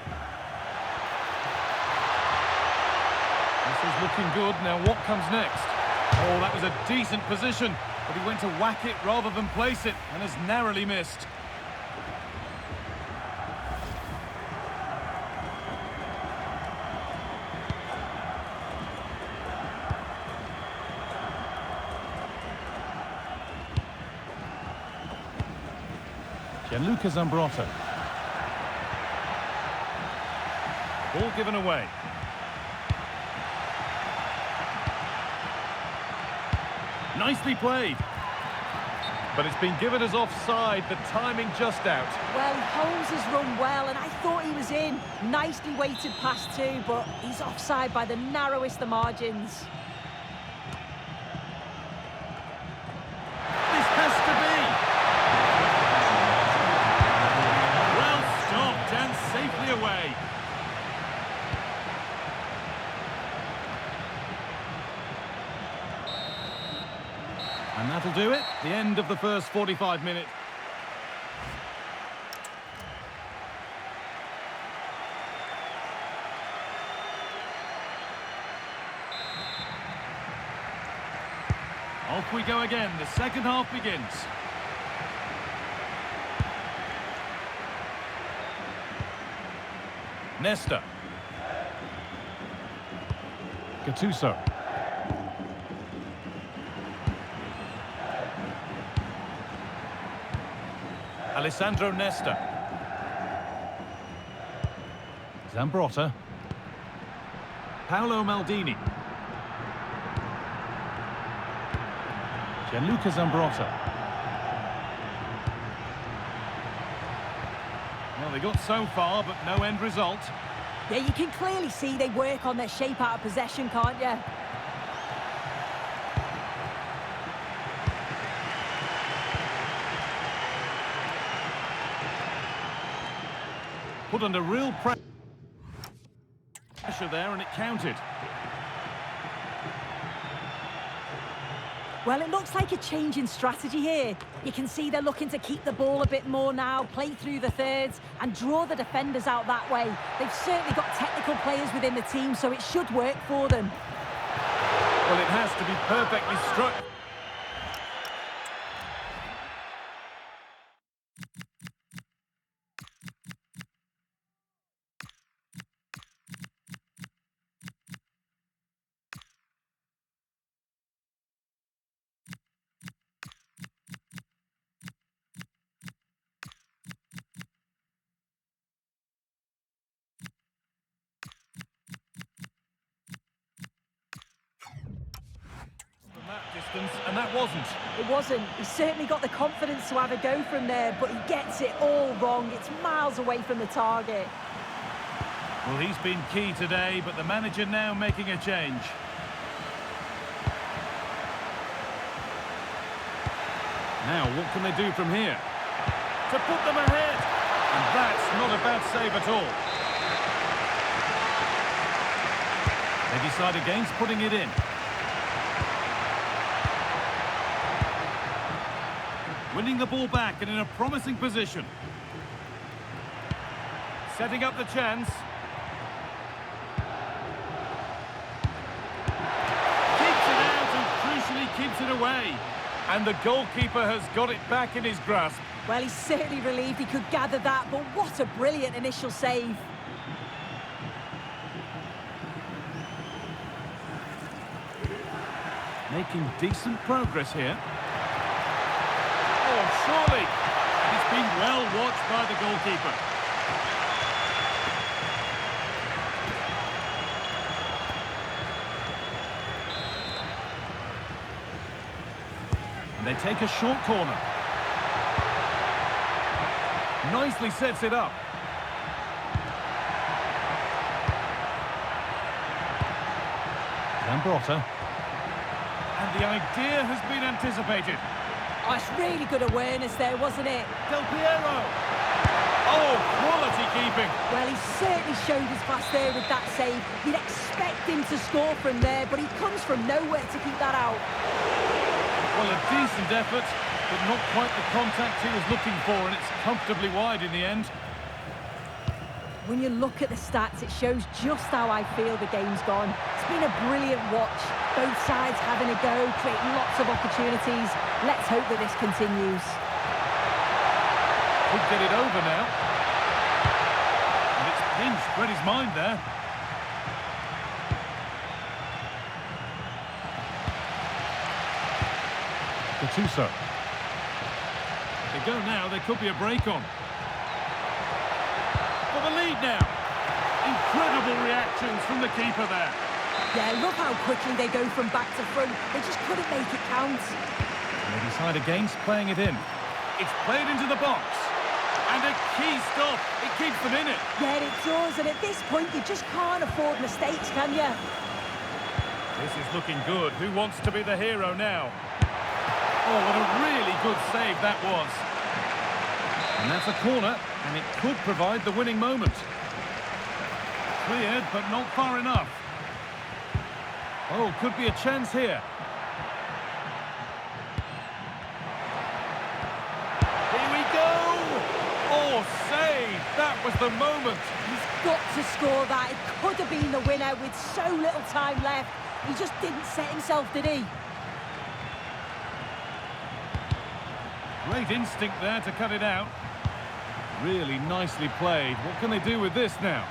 This is looking good. Now what comes next? Oh, that was a decent position, but he went to whack it rather than place it and has narrowly missed. Gianluca Zambrotta. Ball given away. Nicely played. But it's been given as offside, the timing just out. Well, he holds his run well, and I thought he was in. Nicely weighted pass too, but he's offside by the narrowest of margins. This has to be. Well stopped and safely away. And that'll do it. The end of the first 45 minutes. Off we go again. The second half begins. Nesta. Gattuso. Alessandro Nesta. Zambrotta. Paolo Maldini. Gianluca Zambrotta. Well, they got so far, but no end result. Yeah, you can clearly see they work on their shape out of possession, can't you? Put under real pressure there, and it counted. Well, it looks like a change in strategy here. You can see they're looking to keep the ball a bit more now, play through the thirds, and draw the defenders out that way. They've certainly got technical players within the team, so it should work for them. Well, it has to be perfectly struck. And that wasn't. It wasn't. He's certainly got the confidence to have a go from there, but he gets it all wrong. It's miles away from the target. Well, he's been key today, but the manager now making a change. Now, what can they do from here? To put them ahead! And that's not a bad save at all. They decide against putting it in. Winning the ball back and in a promising position. Setting up the chance. Keeps it out and crucially keeps it away. And the goalkeeper has got it back in his grasp. Well, he's certainly relieved he could gather that, but what a brilliant initial save. Making decent progress here. Oh, surely. He's been well watched by the goalkeeper. And they take a short corner. Nicely sets it up. Zambrotta. And the idea has been anticipated. Oh, it's really good awareness there, wasn't it? Del Piero. Oh, quality keeping. Well, he certainly showed his class there with that save. You'd expect him to score from there, but he comes from nowhere to keep that out. Well, a decent effort, but not quite the contact he was looking for, and it's comfortably wide in the end. When you look at the stats, it shows just how I feel the game's gone. It's been a brilliant watch. Both sides having a go, creating lots of opportunities. Let's hope that this continues. Could get it over now. And it's pinched, read his mind there. Gattuso. They go now, there could be a break on. For the lead now. Incredible reactions from the keeper there. Yeah, look how quickly they go from back to front. They just couldn't make it count. They decide against playing it in. It's played into the box. And a key stop. It keeps them in it. Yeah, it does. And at this point, you just can't afford mistakes, can you? This is looking good. Who wants to be the hero now? Oh, what a really good save that was. And that's a corner, and it could provide the winning moment. Cleared, but not far enough. Oh, could be a chance here. Here we go! Oh, save! That was the moment. He's got to score that. It could have been the winner with so little time left. He just didn't set himself, did he? Great instinct there to cut it out. Really nicely played. What can they do with this now?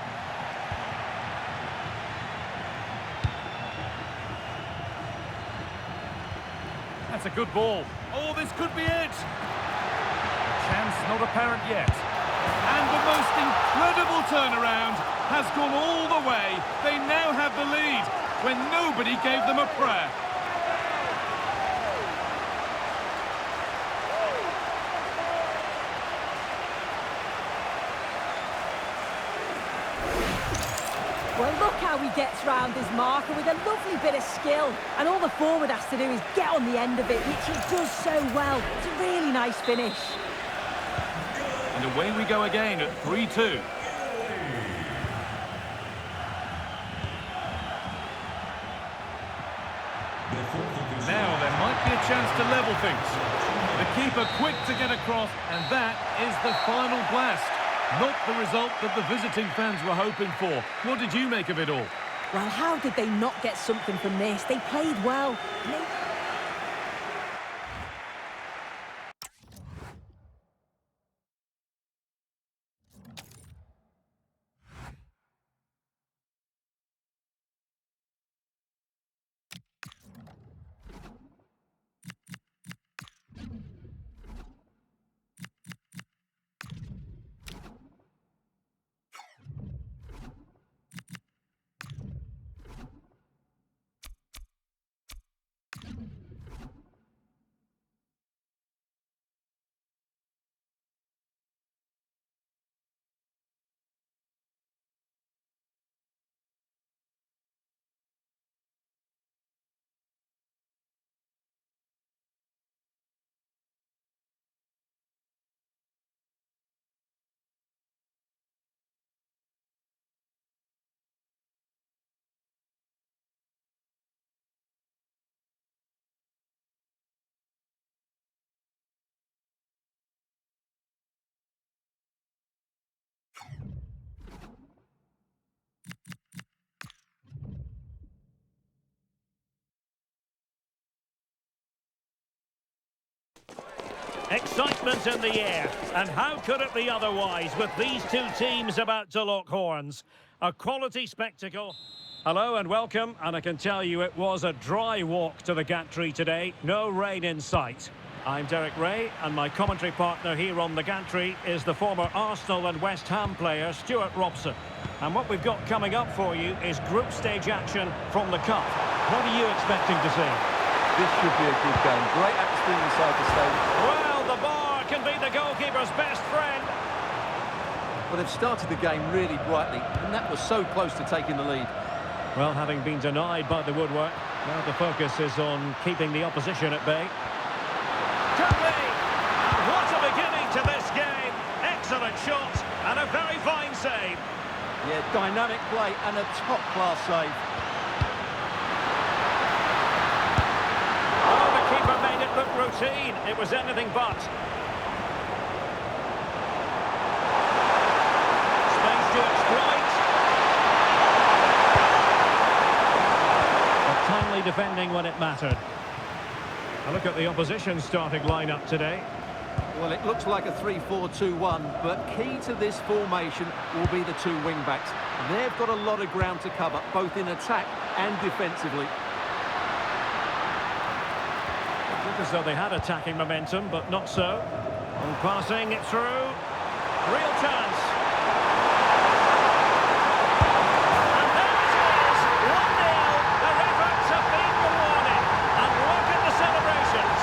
That's a good ball. Oh, this could be it. Chance not apparent yet. And the most incredible turnaround has gone all the way. They now have the lead when nobody gave them a prayer. Well, look how he gets round his marker with a lovely bit of skill. And all the forward has to do is get on the end of it, which he does so well. It's a really nice finish. And away we go again at 3-2. Now there might be a chance to level things. The keeper quick to get across, and that is the final blast. Not the result that the visiting fans were hoping for. What did you make of it all? Well, how did they not get something from this? They played well. Excitement in the air, and how could it be otherwise with these two teams about to lock horns? A quality spectacle. Hello and welcome, and I can tell you it was a dry walk to the gantry today, no rain in sight. I'm Derek Ray, and my commentary partner here on the gantry is the former Arsenal and West Ham player Stuart Robson. And what we've got coming up for you is group stage action from the Cup. What are you expecting to see? This should be a good game. Great atmosphere inside the stadium. Well, the bar can be the goalkeeper's best friend. but they've started the game really brightly, and that was so close to taking the lead. Well, having been denied by the woodwork, now the focus is on keeping the opposition at bay. Could be! And what a beginning to this game! Excellent shot and a very fine save. Yeah, dynamic play and a top-class save. Oh, the keeper made it look routine. It was anything but. Space to exploit. But timely defending when it mattered. A look at the opposition starting lineup today. Well, it looks like a 3-4-2-1, but key to this formation will be the two wing-backs. They've got a lot of ground to cover, both in attack and defensively. It looked as though they had attacking momentum, but not so. And passing it through. Real chance. And there it is! 1-0. Their efforts have been rewarded. And look at the celebrations.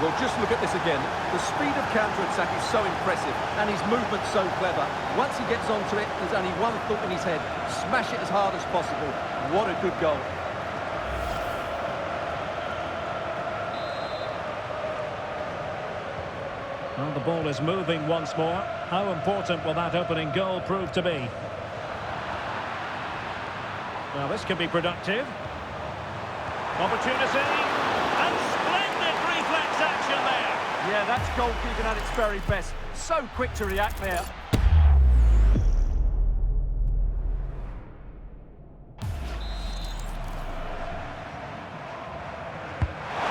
Well, just look at this again. The speed of counter-attack is so impressive, and his movement's so clever. Once he gets onto it, there's only one thought in his head. Smash it as hard as possible. What a good goal. Well, the ball is moving once more. How important will that opening goal prove to be? Well, this could be productive. Opportunity. And splendid reflex action there. Yeah, that's goalkeeping at its very best. So quick to react there.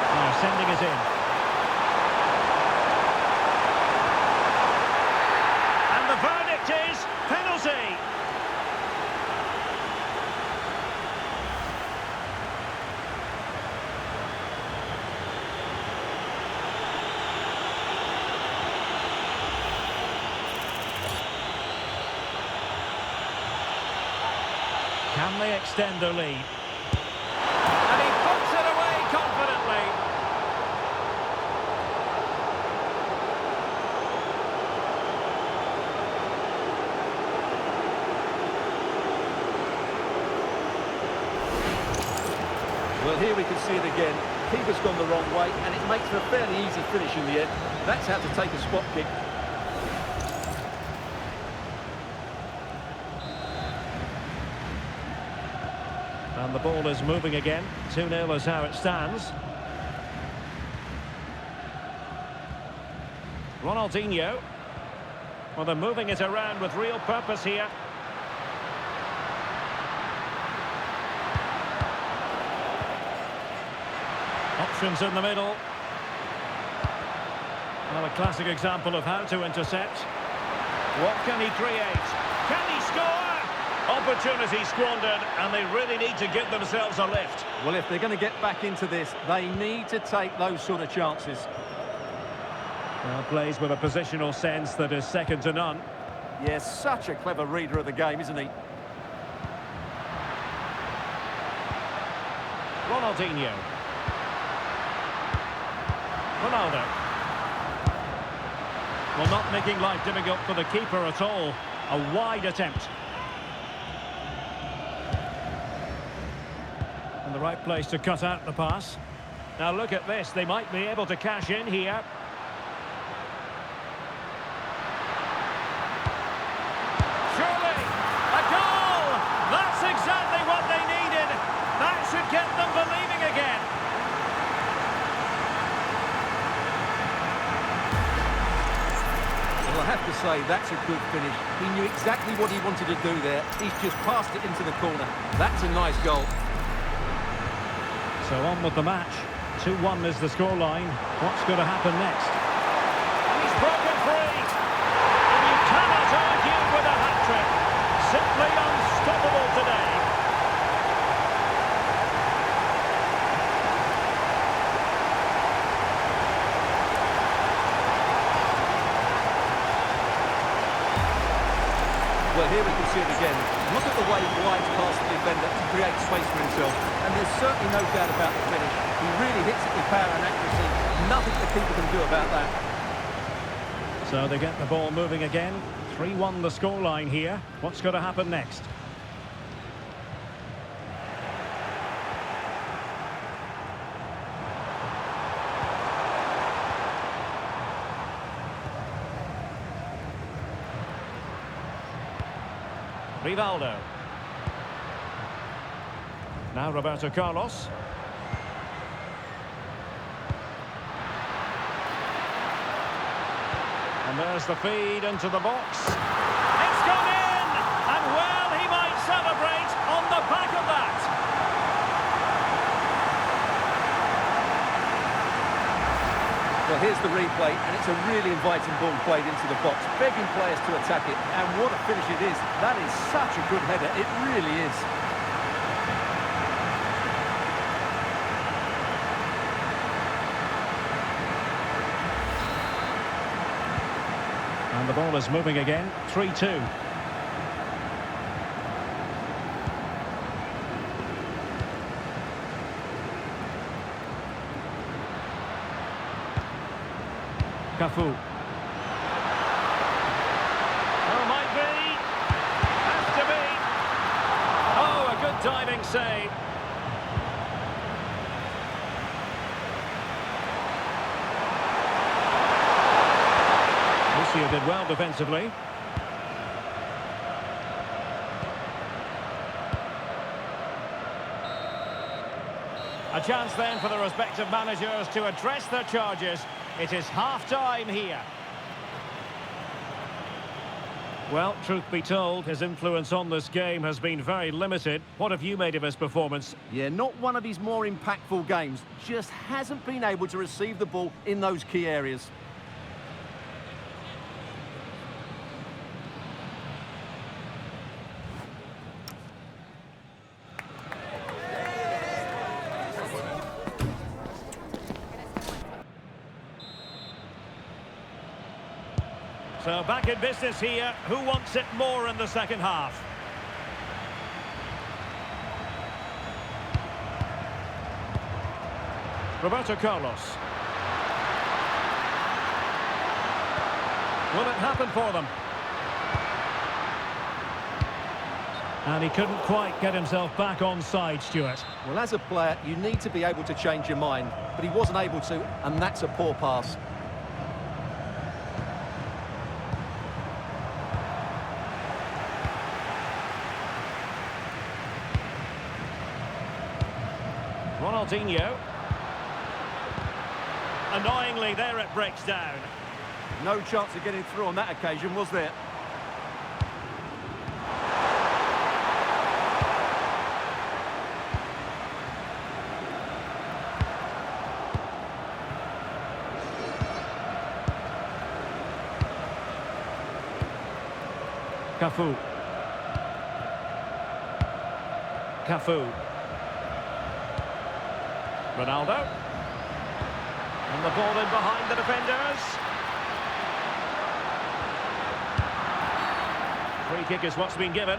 Now sending it in. And the verdict is penalty. Can they extend their lead? And he puts it away confidently. Well, here we can see it again. Keeper's gone the wrong way, and it makes for a fairly easy finish in the end. That's how to take a spot kick. And the ball is moving again. 2-0 is how it stands. Ronaldinho. Well, they're moving it around with real purpose here. Options in the middle. Well, a classic example of how to intercept. What can he create? Can he score? Opportunity squandered, and they really need to give themselves a lift. Well, if they're going to get back into this, they need to take those sort of chances. Well, plays with a positional sense that is second to none. Yes, such a clever reader of the game, isn't he? Ronaldinho. Ronaldo. Well, not making life difficult for the keeper at all. A wide attempt. And the right place to cut out the pass. Now look at this. They might be able to cash in here. Surely, a goal! That's exactly what they needed. That should get them believing again. Well, I have to say, that's a good finish. He knew exactly what he wanted to do there. He's just passed it into the corner. That's a nice goal. So on with the match. 2-1 is the scoreline. What's going to happen next? And he's broken free. And you cannot argue with a hat-trick. Simply unstoppable today. Well, here we can see it again. Look at the way he glides past the defender to create space for himself. And there's certainly no doubt about the finish. He really hits it with power and accuracy. Nothing the keeper can do about that. So they get the ball moving again. 3-1 the scoreline here. What's going to happen next? Rivaldo. Now Roberto Carlos. And there's the feed into the box. It's gone in! And well, he might celebrate on the back of that. Well, here's the replay, and it's a really inviting ball played into the box, begging players to attack it, and what a finish it is. That is such a good header, it really is. And the ball is moving again, 3-2. Cafu. Oh, might be. Has to be. Oh, a good diving save. Lucio did well defensively. A chance then for the respective managers to address their charges. It is half-time here. Well, truth be told, his influence on this game has been very limited. What have you made of his performance? Yeah, not one of his more impactful games. Just hasn't been able to receive the ball in those key areas. So back in business here. Who wants it more in the second half? Roberto Carlos. Will it happen for them? And he couldn't quite get himself back on side, Stuart. Well, as a player, you need to be able to change your mind, but he wasn't able to, and that's a poor pass. Ronaldinho. Annoyingly, there it breaks down. No chance of getting through on that occasion, was there? Cafu. Cafu. Ronaldo. And the ball in behind the defenders. Free kick is what's been given.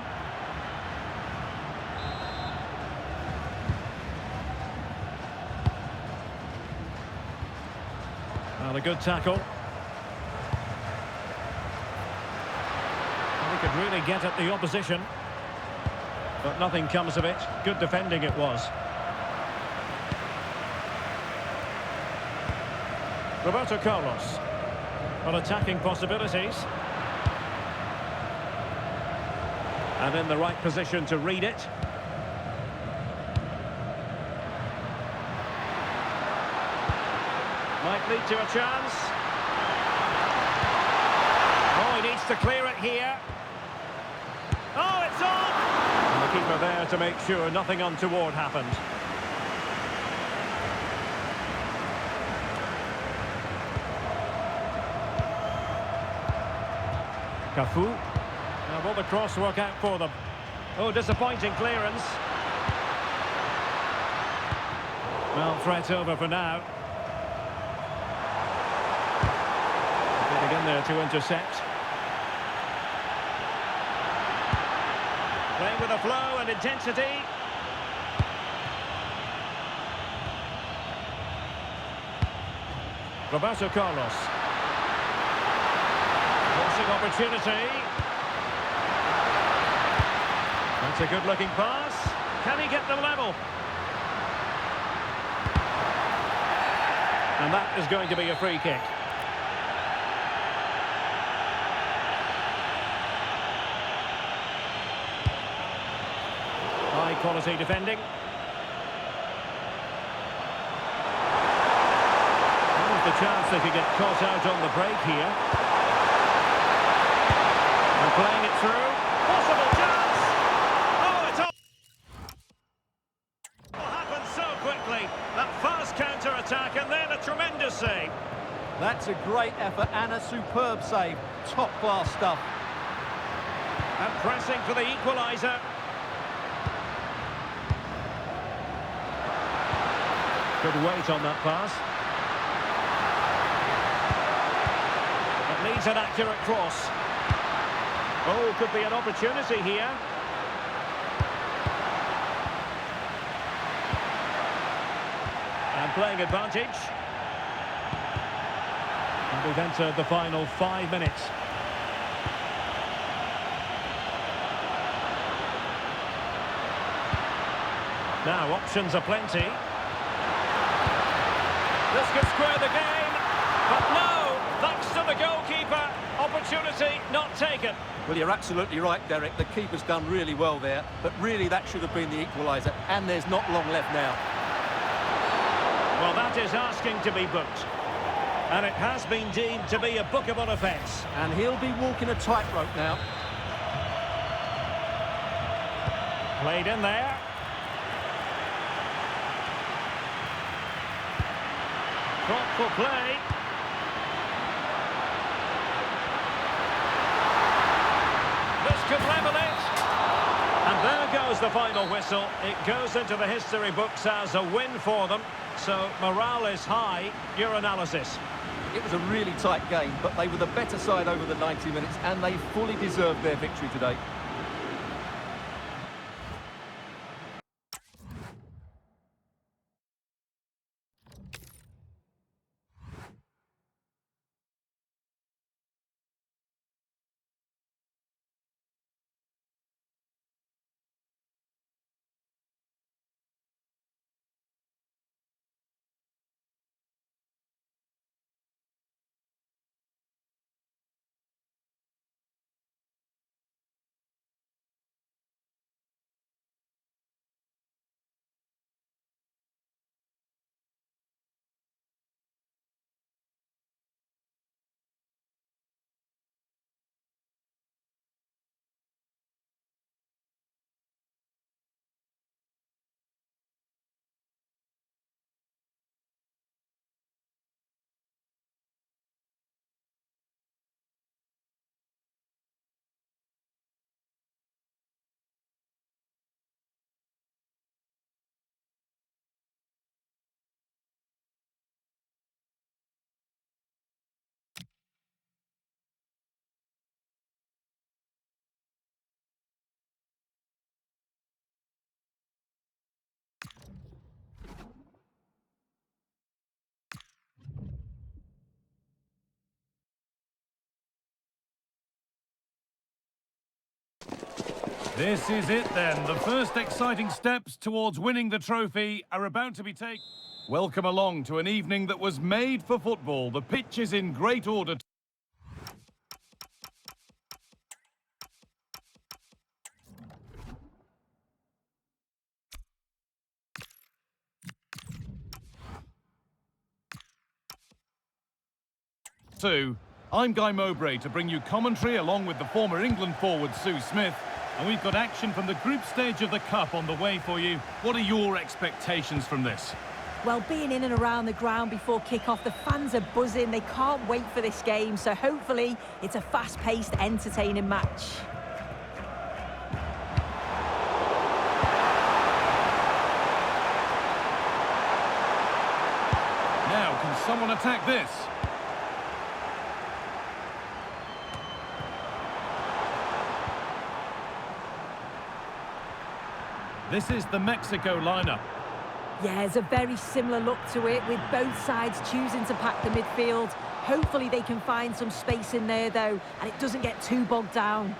Well, a good tackle. Well, he could really get at the opposition. But nothing comes of it. Good defending it was. Roberto Carlos. On attacking possibilities. And in the right position to read it. Might lead to a chance. Oh, he needs to clear it here. Oh, it's on! And the keeper there to make sure nothing untoward happened. Cafu. Now will the cross work out for them? Oh, disappointing clearance. Well, threat over for now. Getting in there to intercept. Playing with a flow and intensity. Roberto Carlos. Crossing opportunity. That's a good-looking pass. Can he get them level? And that is going to be a free kick. High-quality defending. There's the chance they could get caught out on the break here. And playing it through. Possible chance! Oh, it's all happened so quickly. That fast counter-attack and then a tremendous save. That's a great effort and a superb save. Top-class stuff. And pressing for the equaliser. Good weight on that pass. It needs an accurate cross. Oh, could be an opportunity here. And playing advantage. And we've entered the final 5 minutes. Now, options are plenty. This could square the game, but no, thanks to the goalkeeper, opportunity not taken. Well, you're absolutely right, Derek. The keeper's done really well there, but really that should have been the equaliser, and there's not long left now. Well, that is asking to be booked. And it has been deemed to be a bookable offence. And he'll be walking a tightrope now. Played in there. Thoughtful play. This could level it. And there goes the final whistle. It goes into the history books as a win for them. So morale is high. Your analysis. It was a really tight game, but they were the better side over the 90 minutes, and they fully deserved their victory today. This is it then. The first exciting steps towards winning the trophy are about to be taken. Welcome along to an evening that was made for football. The pitch is in great order. I'm Guy Mowbray to bring you commentary along with the former England forward Sue Smith. And we've got action from the group stage of the Cup on the way for you. What are your expectations from this? Well, being in and around the ground before kick-off, the fans are buzzing. They can't wait for this game. So hopefully it's a fast-paced, entertaining match. Now, can someone attack this? This is the Mexico lineup. Yeah, there's a very similar look to it, with both sides choosing to pack the midfield. Hopefully they can find some space in there, though, and it doesn't get too bogged down.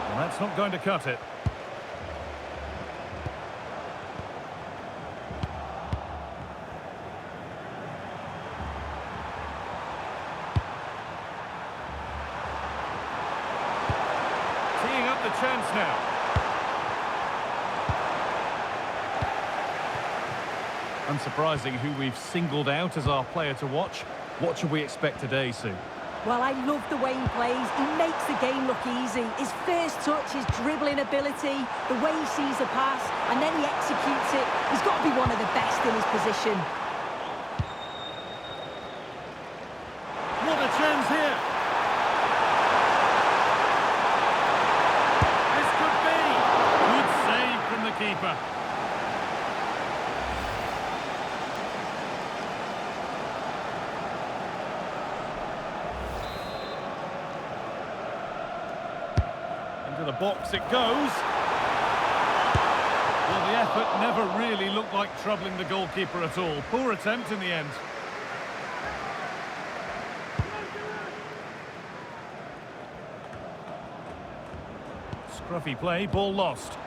And that's not going to cut it. Teeing up the chance now. Unsurprising who we've singled out as our player to watch. What should we expect today, Sue? Well, I love the way he plays. He makes the game look easy. His first touch, his dribbling ability, the way he sees a pass, and then he executes it. He's got to be one of the best in his position. What a chance here! This could be! Good save from the keeper. Into the box it goes. Well, the effort never really looked like troubling the goalkeeper at all. Poor attempt in the end. Scruffy play, ball lost.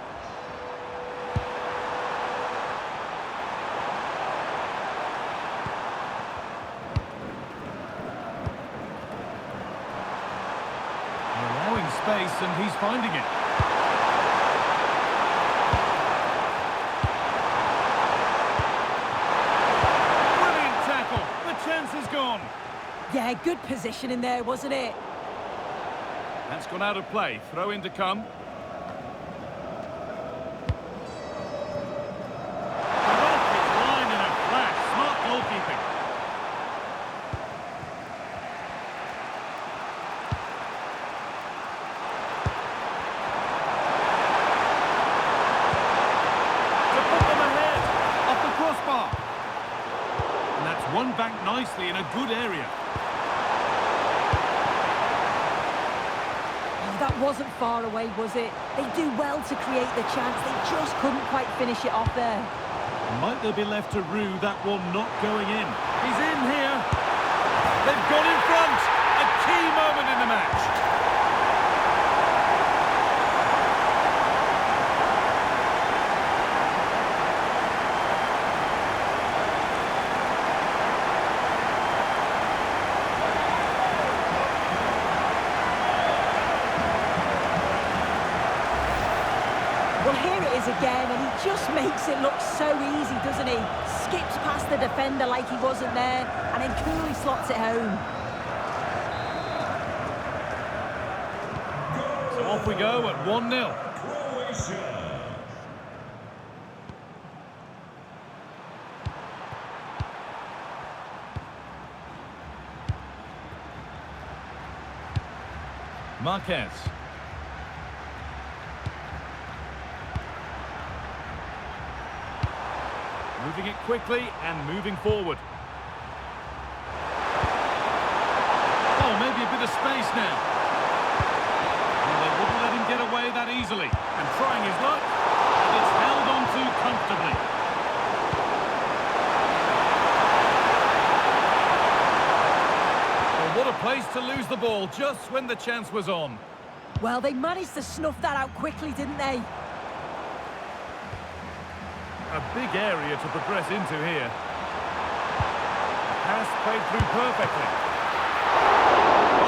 Allowing space, and he's finding it. Brilliant tackle. The chance is gone. Yeah, good position in there, wasn't it? That's gone out of play. Throw in to come. Off his line in a flash. Smart goalkeeping. To put them ahead. Off the crossbar. And that's won back nicely in a good area. That wasn't far away, was it? They do well to create the chance. They just couldn't quite finish it off there. Might they be left to rue that one not going in? He's in here. They've got in front. A key moment in the match. Well, here it is again, and he just makes it look so easy, doesn't he? Skips past the defender like he wasn't there, and then coolly slots it home. So off we go at 1-0. Croatia. Marquez. Moving it quickly and moving forward. Oh, maybe a bit of space now. And they wouldn't let him get away that easily. And trying his luck, and it's held on to comfortably. Well, what a place to lose the ball just when the chance was on. Well, they managed to snuff that out quickly, didn't they? A big area to progress into here. Pass played through perfectly.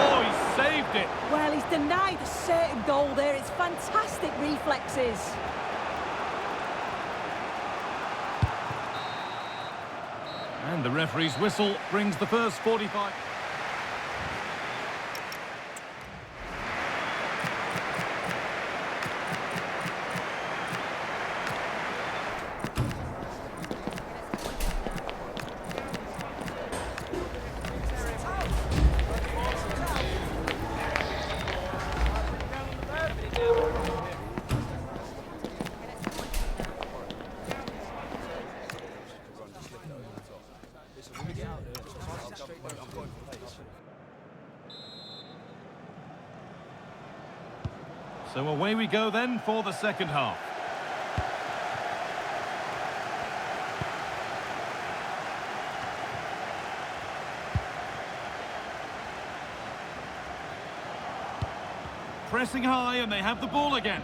Oh, he saved it. Well, he's denied a certain goal there. It's fantastic reflexes. And the referee's whistle brings the first 45. So away we go then for the second half. Pressing high and they have the ball again.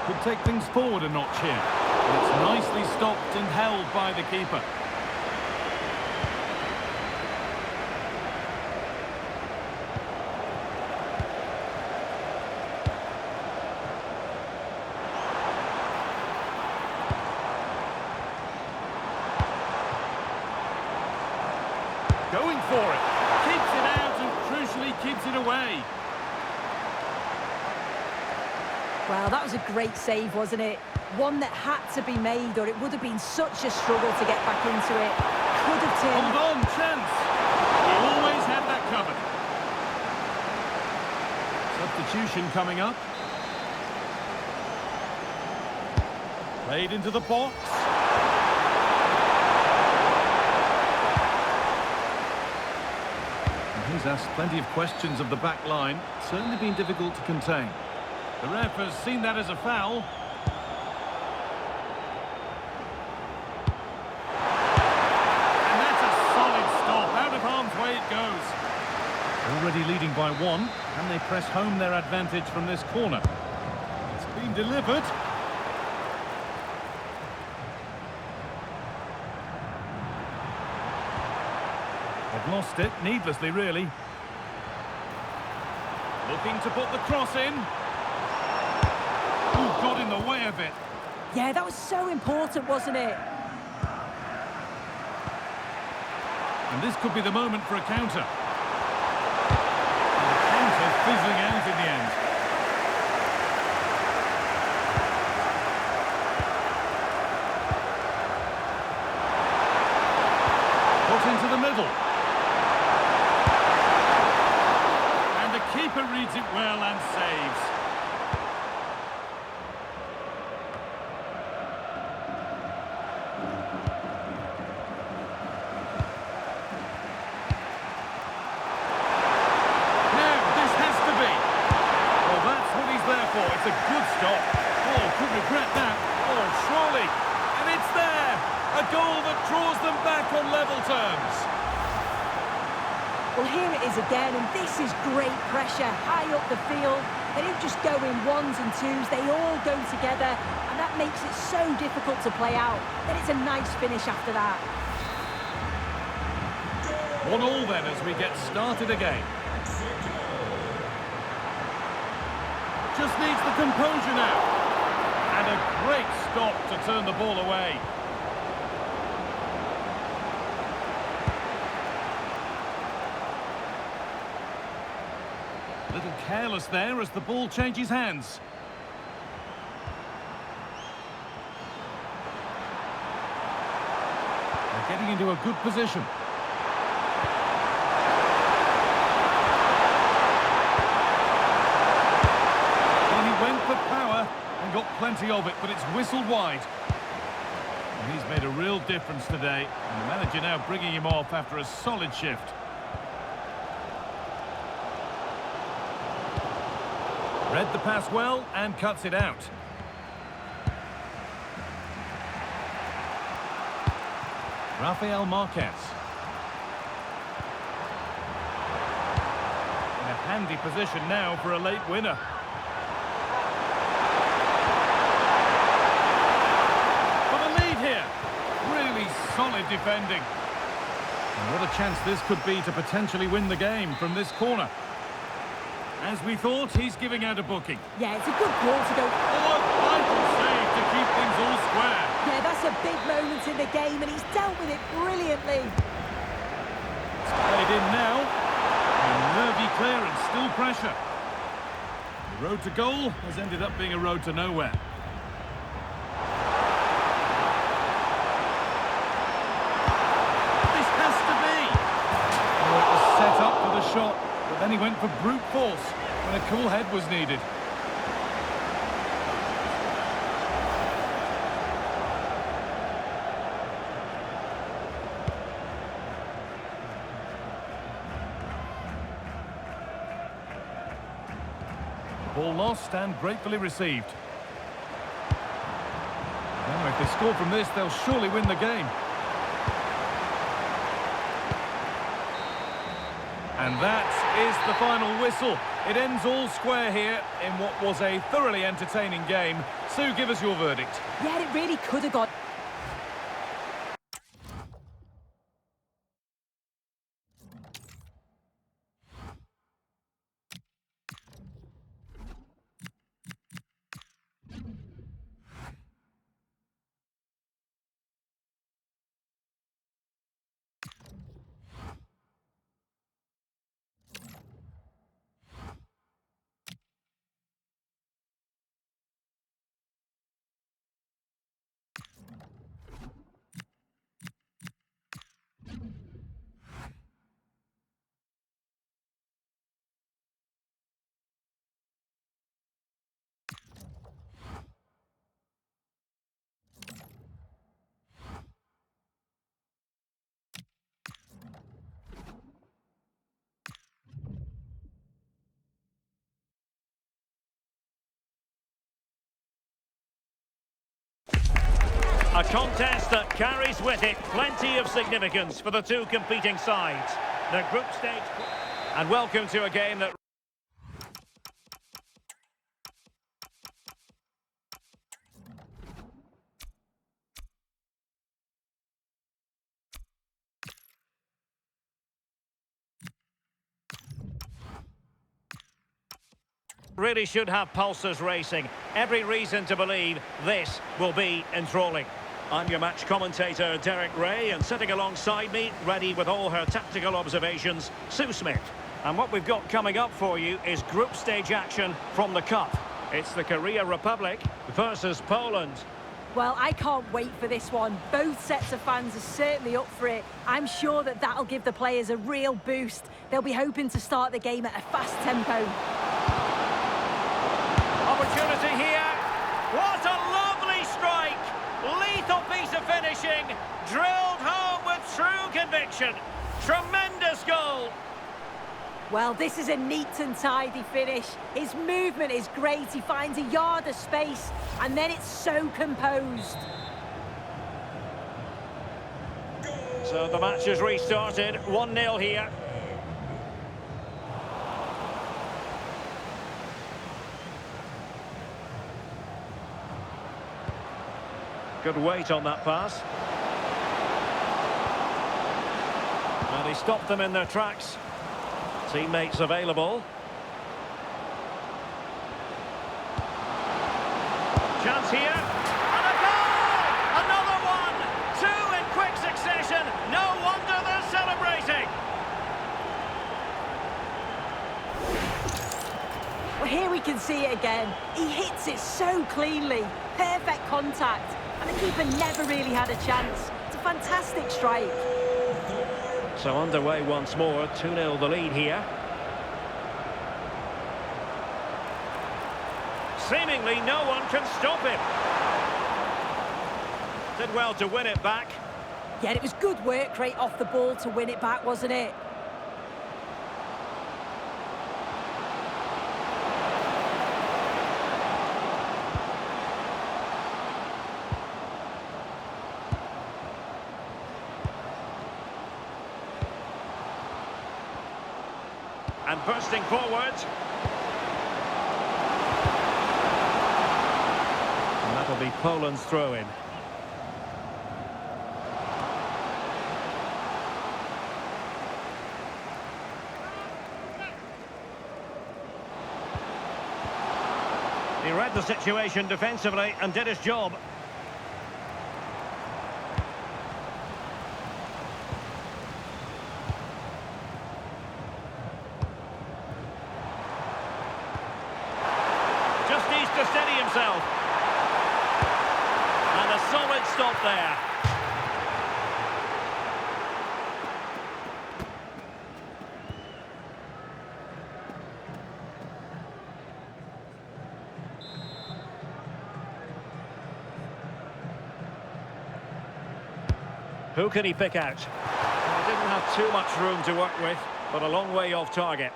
Could take things forward a notch here. But it's nicely stopped and held by the keeper. Going for it. Keeps it out and crucially keeps it away. Well, that was a great save, wasn't it? One that had to be made, or it would have been such a struggle to get back into it. Could have turned... Hold on, chance. He always had that covered. Substitution coming up. Played into the box. And he's asked plenty of questions of the back line. Certainly been difficult to contain. The ref has seen that as a foul. And that's a solid stop. Out of harm's way it goes. Already leading by one. Can they press home their advantage from this corner? It's been delivered. They've lost it, needlessly really. Looking to put the cross in. Ooh, got in the way of it. Yeah, that was so important, wasn't it? And this could be the moment for a counter. And the counter fizzling out in the end. Put into the middle. And the keeper reads it well and saves. It's a good stop. Oh, could regret that. Oh, surely. And it's there. A goal that draws them back on level terms. Well, here it is again, and this is great pressure. High up the field. They don't just go in ones and twos. They all go together, and that makes it so difficult to play out. Then it's a nice finish after that. 1-1 then as we get started again. Just needs the composure now. And a great stop to turn the ball away. A little careless there as the ball changes hands. They're getting into a good position. And got plenty of it, but it's whistled wide. And he's made a real difference today, and the manager now bringing him off after a solid shift. Read the pass well and cuts it out. Rafael Marquez. In a handy position now for a late winner. Solid defending. And what a chance this could be to potentially win the game from this corner. As we thought, he's giving out a booking. Yeah, it's a good call to go. Oh, a vital save to keep things all square. Yeah, that's a big moment in the game, and he's dealt with it brilliantly. It's played in now. And nervy clearance, still pressure. The road to goal has ended up being a road to nowhere. Set up for the shot, but then he went for brute force when a cool head was needed. Ball lost and gratefully received. Now, if they score from this, they'll surely win the game. And that is the final whistle. It ends all square here in what was a thoroughly entertaining game. Sue, give us your verdict. Yeah, it really could have got... A contest that carries with it plenty of significance for the two competing sides. The group stage... And welcome to a game that... really should have pulses racing. Every reason to believe this will be enthralling. I'm your match commentator, Derek Ray, and sitting alongside me, ready with all her tactical observations, Sue Smith. And what we've got coming up for you is group stage action from the Cup. It's the Korea Republic versus Poland. Well, I can't wait for this one. Both sets of fans are certainly up for it. I'm sure that that'll give the players a real boost. They'll be hoping to start the game at a fast tempo. Opportunity here. What a lovely strike. Lethal piece of finishing. Drilled home with true conviction. Tremendous goal. Well, this is a neat and tidy finish. His movement is great. He finds a yard of space, and then it's so composed. So the match has restarted. 1-0 here. Good weight on that pass. And he stopped them in their tracks. Teammates available. Chance here. And a goal! Another one! Two in quick succession. No wonder they're celebrating. Well, here we can see it again. He hits it so cleanly. Perfect contact. And the keeper never really had a chance. It's a fantastic strike. So underway once more, 2-0 the lead here. Seemingly no one can stop him. Did well to win it back. Yeah, it was good work right off the ball to win it back, wasn't it? And bursting forward. And that'll be Poland's throw-in. He read the situation defensively and did his job. Just needs to steady himself. And a solid stop there. Who can he pick out? Well, he didn't have too much room to work with, but a long way off target.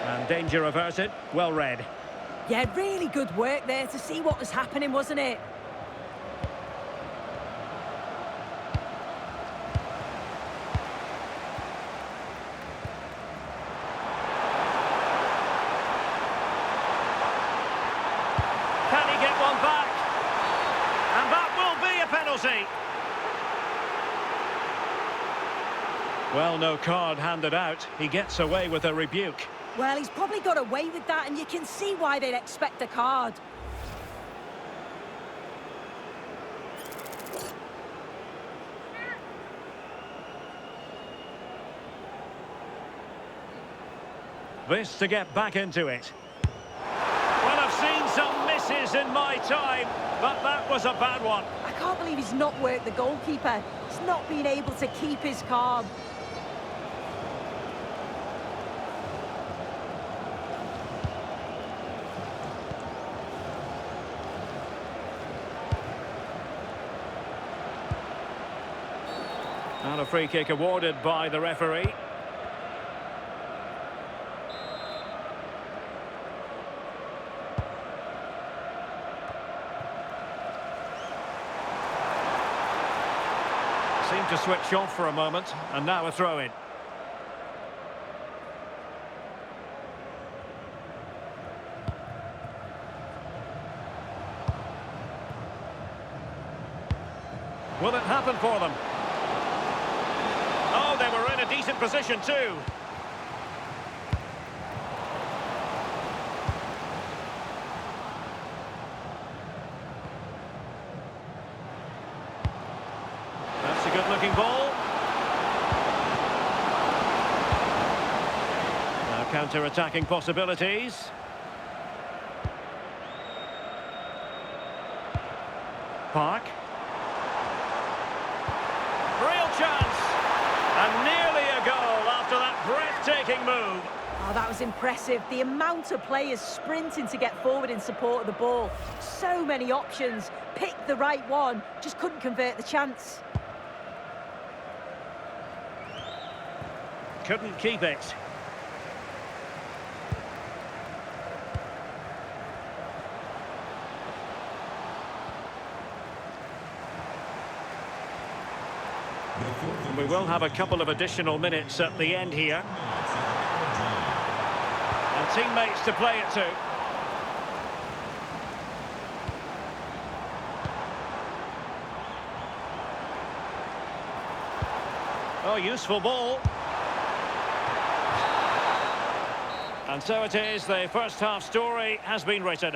And danger averted. Well read. Yeah, really good work there to see what was happening, wasn't it? Can he get one back? And that will be a penalty. Well, no card handed out. He gets away with a rebuke. Well, he's probably got away with that, and you can see why they'd expect a card. This to get back into it. Well, I've seen some misses in my time, but that was a bad one. I can't believe he's not worked the goalkeeper. He's not been able to keep his calm. And a free kick awarded by the referee. Seemed to switch off for a moment, and now a throw-in. Will it happen for them? Oh, they were in a decent position too. That's a good-looking ball. Now counter-attacking possibilities. Park. Real chance. And nearly a goal after that breathtaking move. Oh, that was impressive. The amount of players sprinting to get forward in support of the ball. So many options. Picked the right one. Just couldn't convert the chance. Couldn't keep it. We will have a couple of additional minutes at the end here. And teammates to play it to. Oh, useful ball. And so it is, the first half story has been written.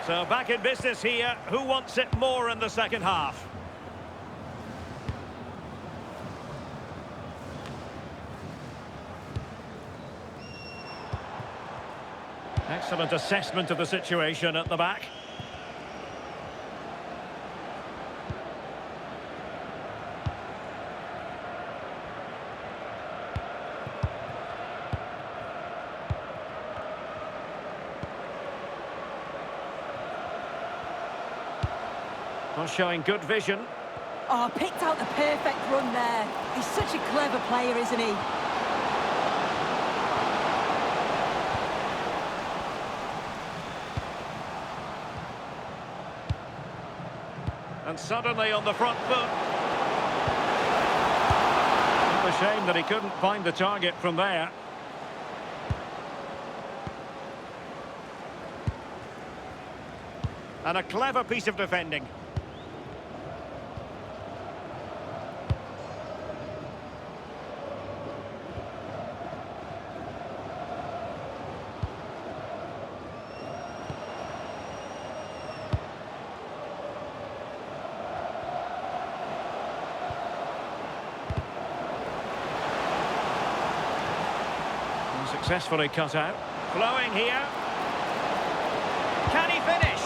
So back in business here. Who wants it more in the second half? Excellent assessment of the situation at the back. Well, showing good vision. Oh, picked out the perfect run there. He's such a clever player, isn't he? And suddenly on the front foot. What a shame that he couldn't find the target from there. And a clever piece of defending. Successfully cut out. Flowing here. Can he finish?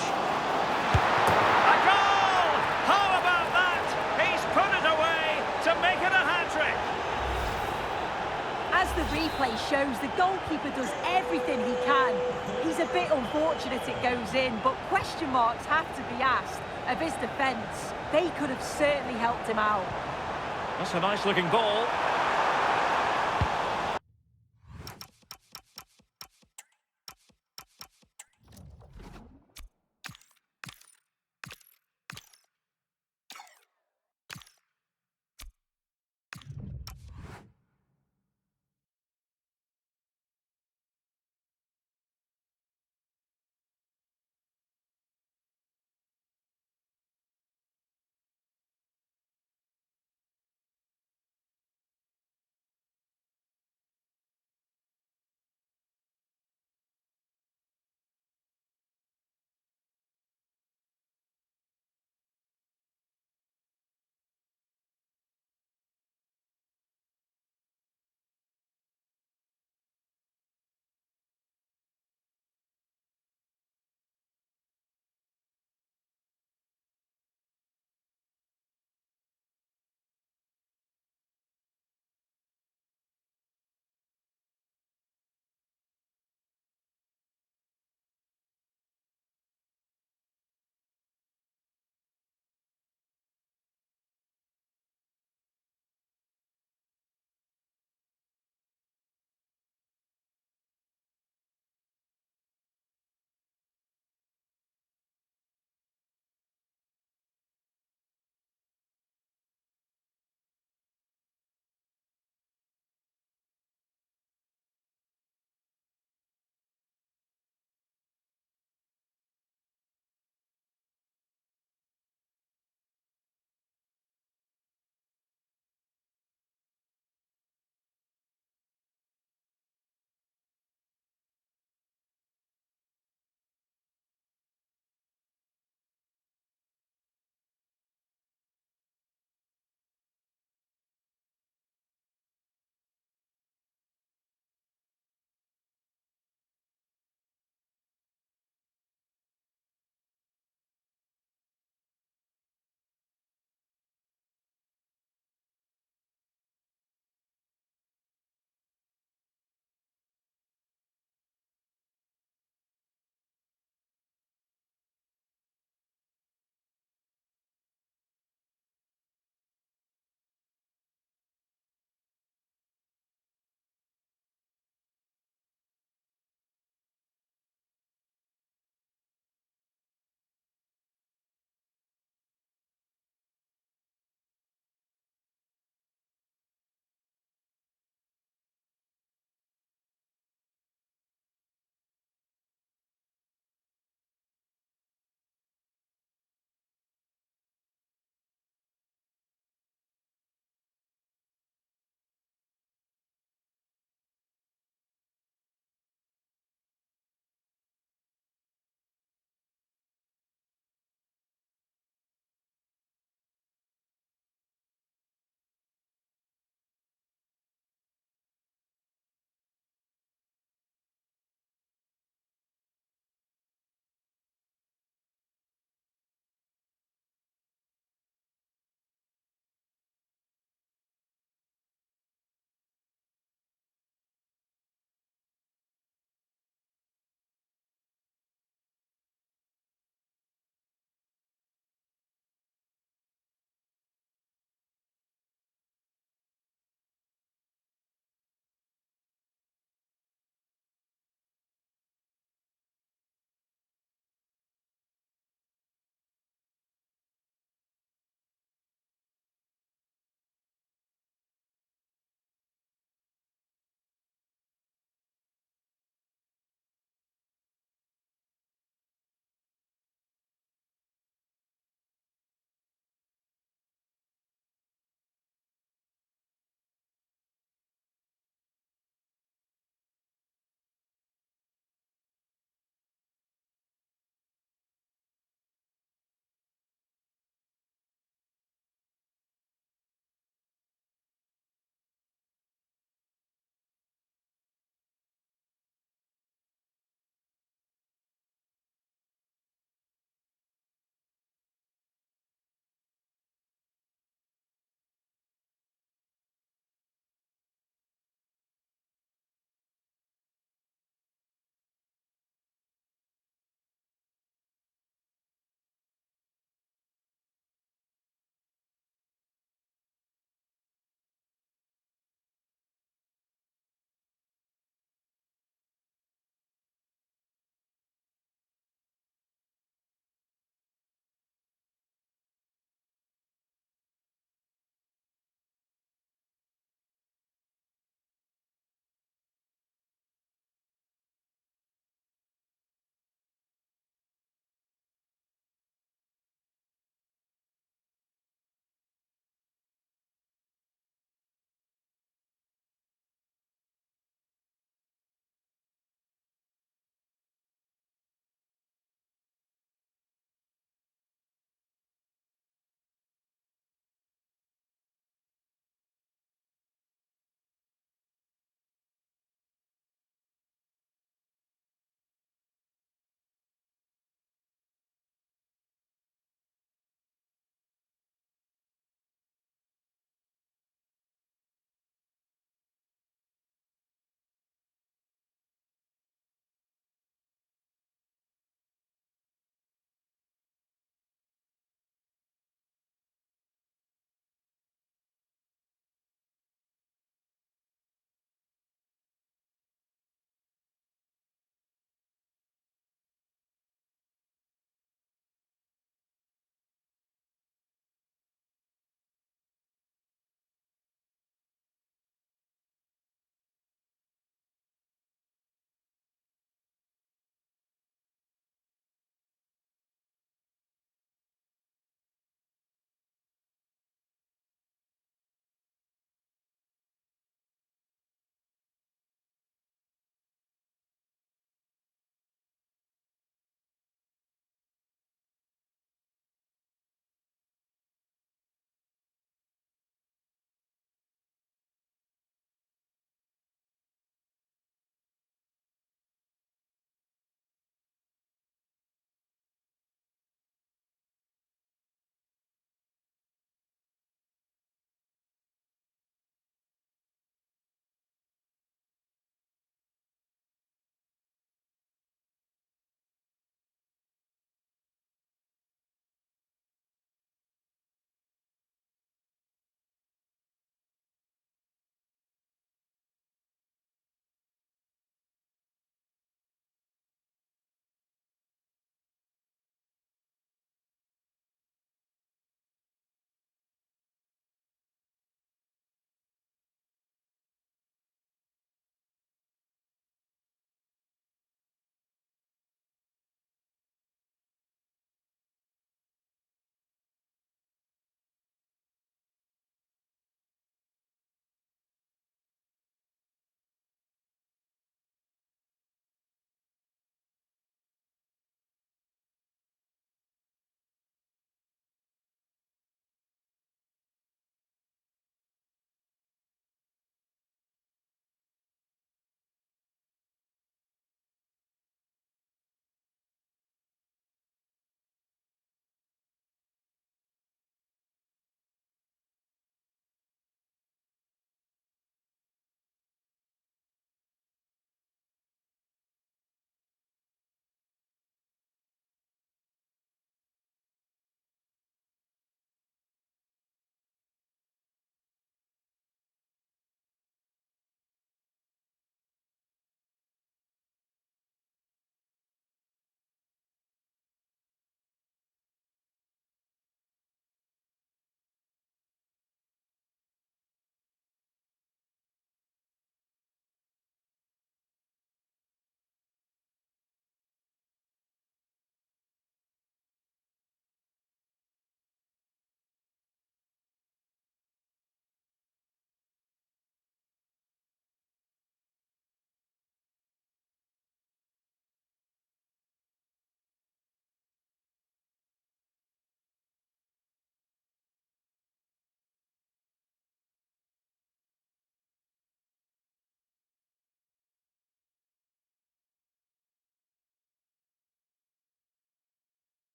A goal! How about that? He's put it away to make it a hat-trick. As the replay shows, the goalkeeper does everything he can. He's a bit unfortunate it goes in, but question marks have to be asked. of his defence. They could have certainly helped him out. That's a nice-looking ball.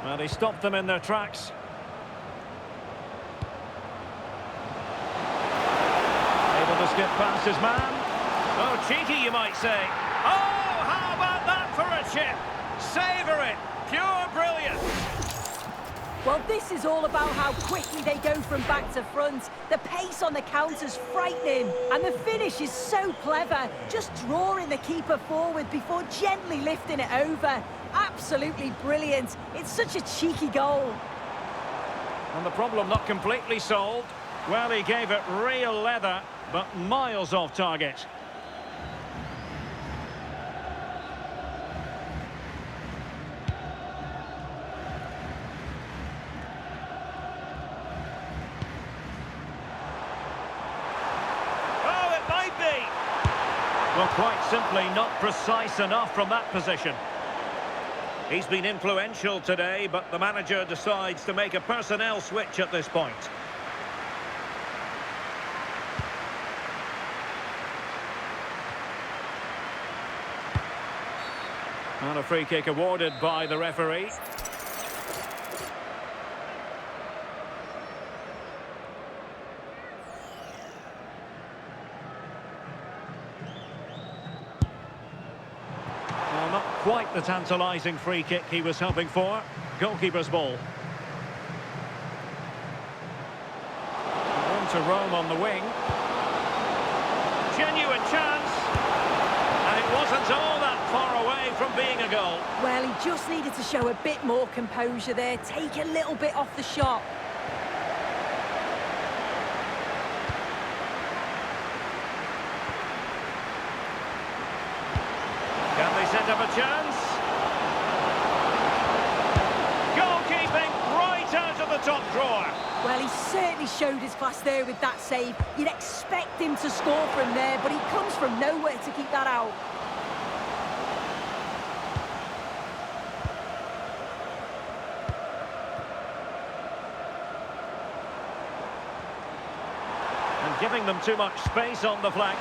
Well, he stopped them in their tracks. Able to skip past his man. Oh, cheeky, you might say. Oh, how about that for a chip? Savour it. Pure brilliance. Well, this is all about how quickly they go from back to front. The pace on the counter's frightening. And the finish is so clever. Just drawing the keeper forward before gently lifting it over. Absolutely brilliant. It's such a cheeky goal. And the problem not completely solved. Well, he gave it real leather, but miles off target. Oh, it might be. Well, quite simply not precise enough from that position. He's been influential today, but the manager decides to make a personnel switch at this point. And a free kick awarded by the referee. Well, not quite the tantalising free kick he was hoping for. Goalkeeper's ball. On to Rome on the wing. Genuine chance. And it wasn't all that far away from being a goal. Well, he just needed to show a bit more composure there, take a little bit off the shot. Can they set up a chance? Goalkeeping right out of the top drawer. Well, he certainly showed his class there with that save. You'd expect him to score from there, but he comes from nowhere to keep that out. And giving them too much space on the flank.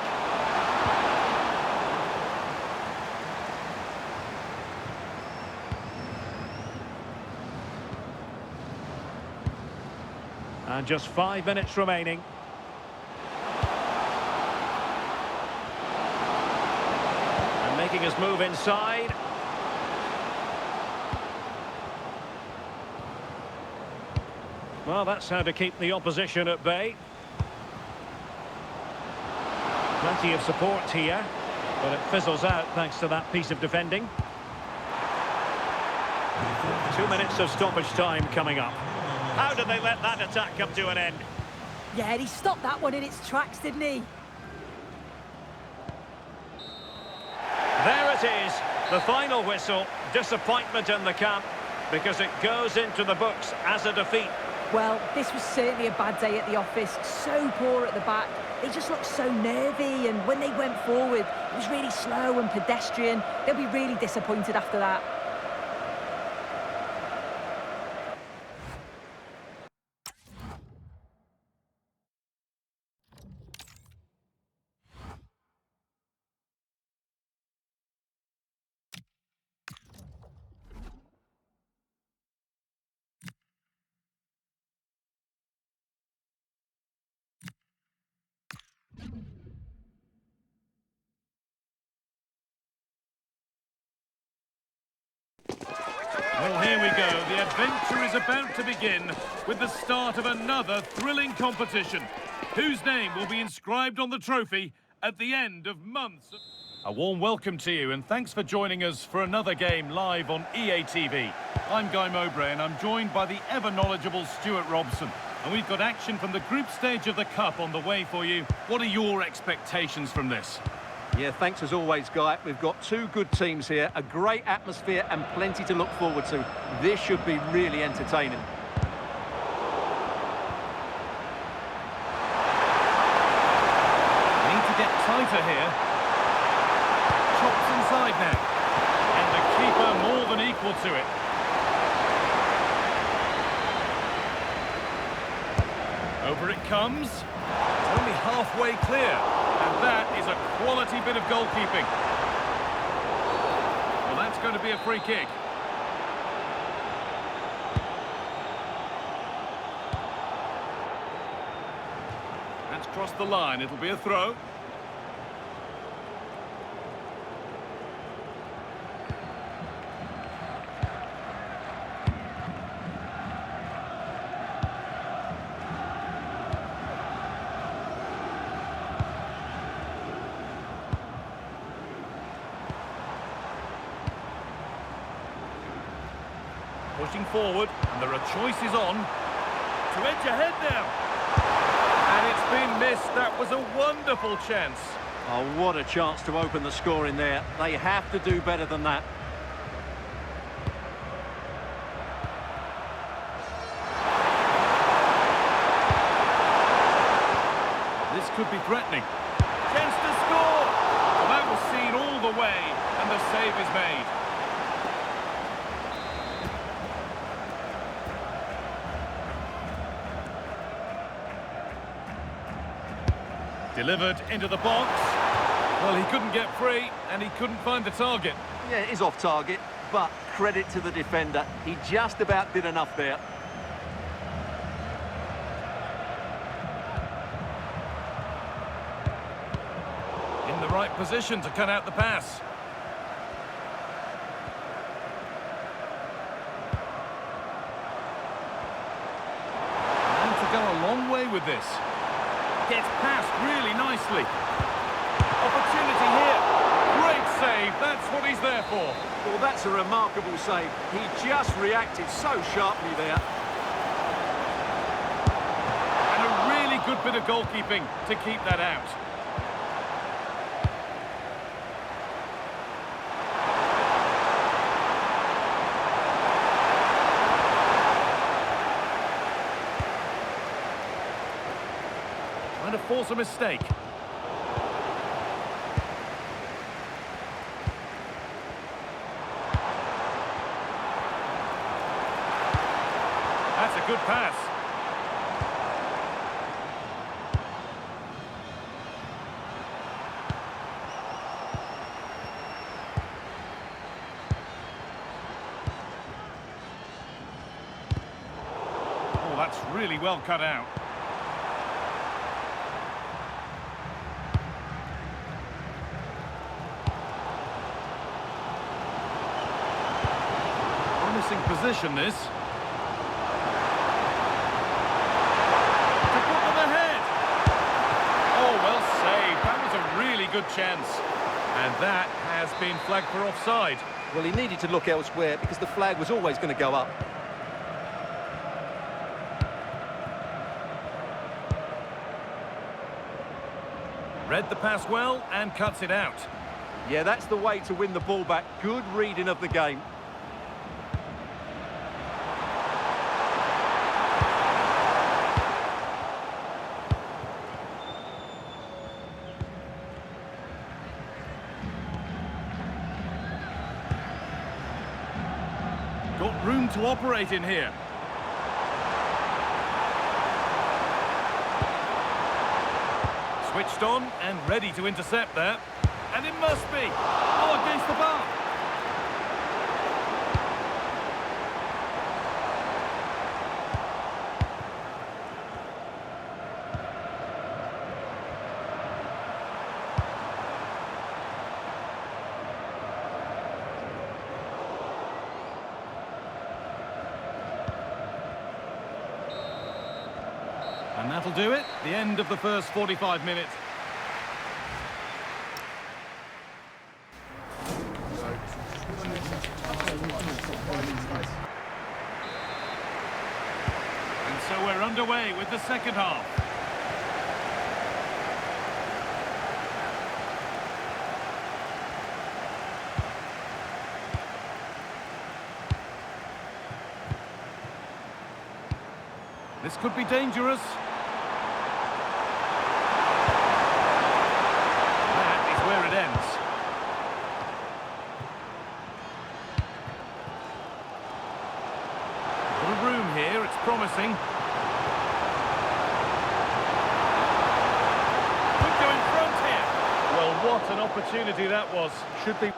And just 5 minutes remaining. And making his move inside. Well, that's how to keep the opposition at bay. Plenty of support here, but it fizzles out thanks to that piece of defending. 2 minutes of stoppage time coming up. How did they let that attack come to an end? Yeah, he stopped that one in its tracks, didn't he? There it is, the final whistle. Disappointment in the camp because it goes into the books as a defeat. Well, this was certainly a bad day at the office. So poor at the back. They just looked so nervy, and when they went forward, it was really slow and pedestrian. They'll be really disappointed after that. Well, here we go. The adventure is about to begin with the start of another thrilling competition. Whose name will be inscribed on the trophy at the end of months? A warm welcome to you, and thanks for joining us for another game live on EA TV. I'm Guy Mowbray, and I'm joined by the ever-knowledgeable Stuart Robson. And we've got action from the group stage of the Cup on the way for you. What are your expectations from this? Yeah, thanks as always, Guy. We've got two good teams here, a great atmosphere and plenty to look forward to. This should be really entertaining. Need to get tighter here. Chops inside now. And the keeper more than equal to it. Over it comes. It's only halfway clear. And that is a quality bit of goalkeeping. Well, that's going to be a free kick. Across the line, it'll be a throw. Pushing forward, and there are choices on. To edge ahead now. And it's been missed. That was a wonderful chance. Oh, what a chance to open the score in there. They have to do better than that. This could be threatening. Chance to score! Well, that was seen all the way, and the save is made. Delivered into the box. Well, he couldn't get free, and he couldn't find the target. Yeah, it is off target, but credit to the defender. He just about did enough there. In the right position to cut out the pass. And to go a long way with this. Gets past really nicely. Opportunity here. Great save. That's what he's there for. Well, that's a remarkable save. He just reacted so sharply there. And a really good bit of goalkeeping to keep that out. Trying to force a mistake. That's a good pass. Oh, that's really well cut out. Promising position, this. To put them ahead. Oh, well saved. That was a really good chance. And that has been flagged for offside. Well, he needed to look elsewhere because the flag was always going to go up. Read the pass well and cuts it out. Yeah, that's the way to win the ball back. Good reading of the game. Got room to operate in here. Switched on and ready to intercept there. And it must be. Oh, against the bar. And that'll do it. The end of the first 45 minutes. And so we're underway with the second half. This could be dangerous. That is where it ends. Got a room here, it's promising. Could go in front here. Well, what an opportunity that was. Should be...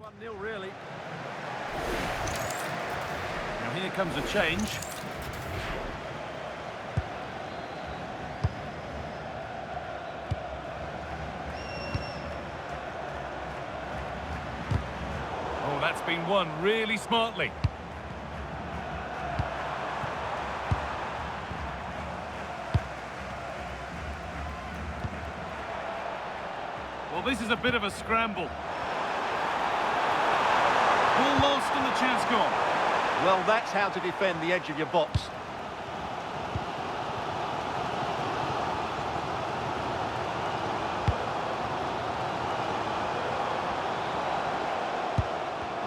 1-0 really. Now here comes a change. Oh, that's been won really smartly. Well, this is a bit of a scramble. Ball lost and the chance gone. Well, that's how to defend the edge of your box.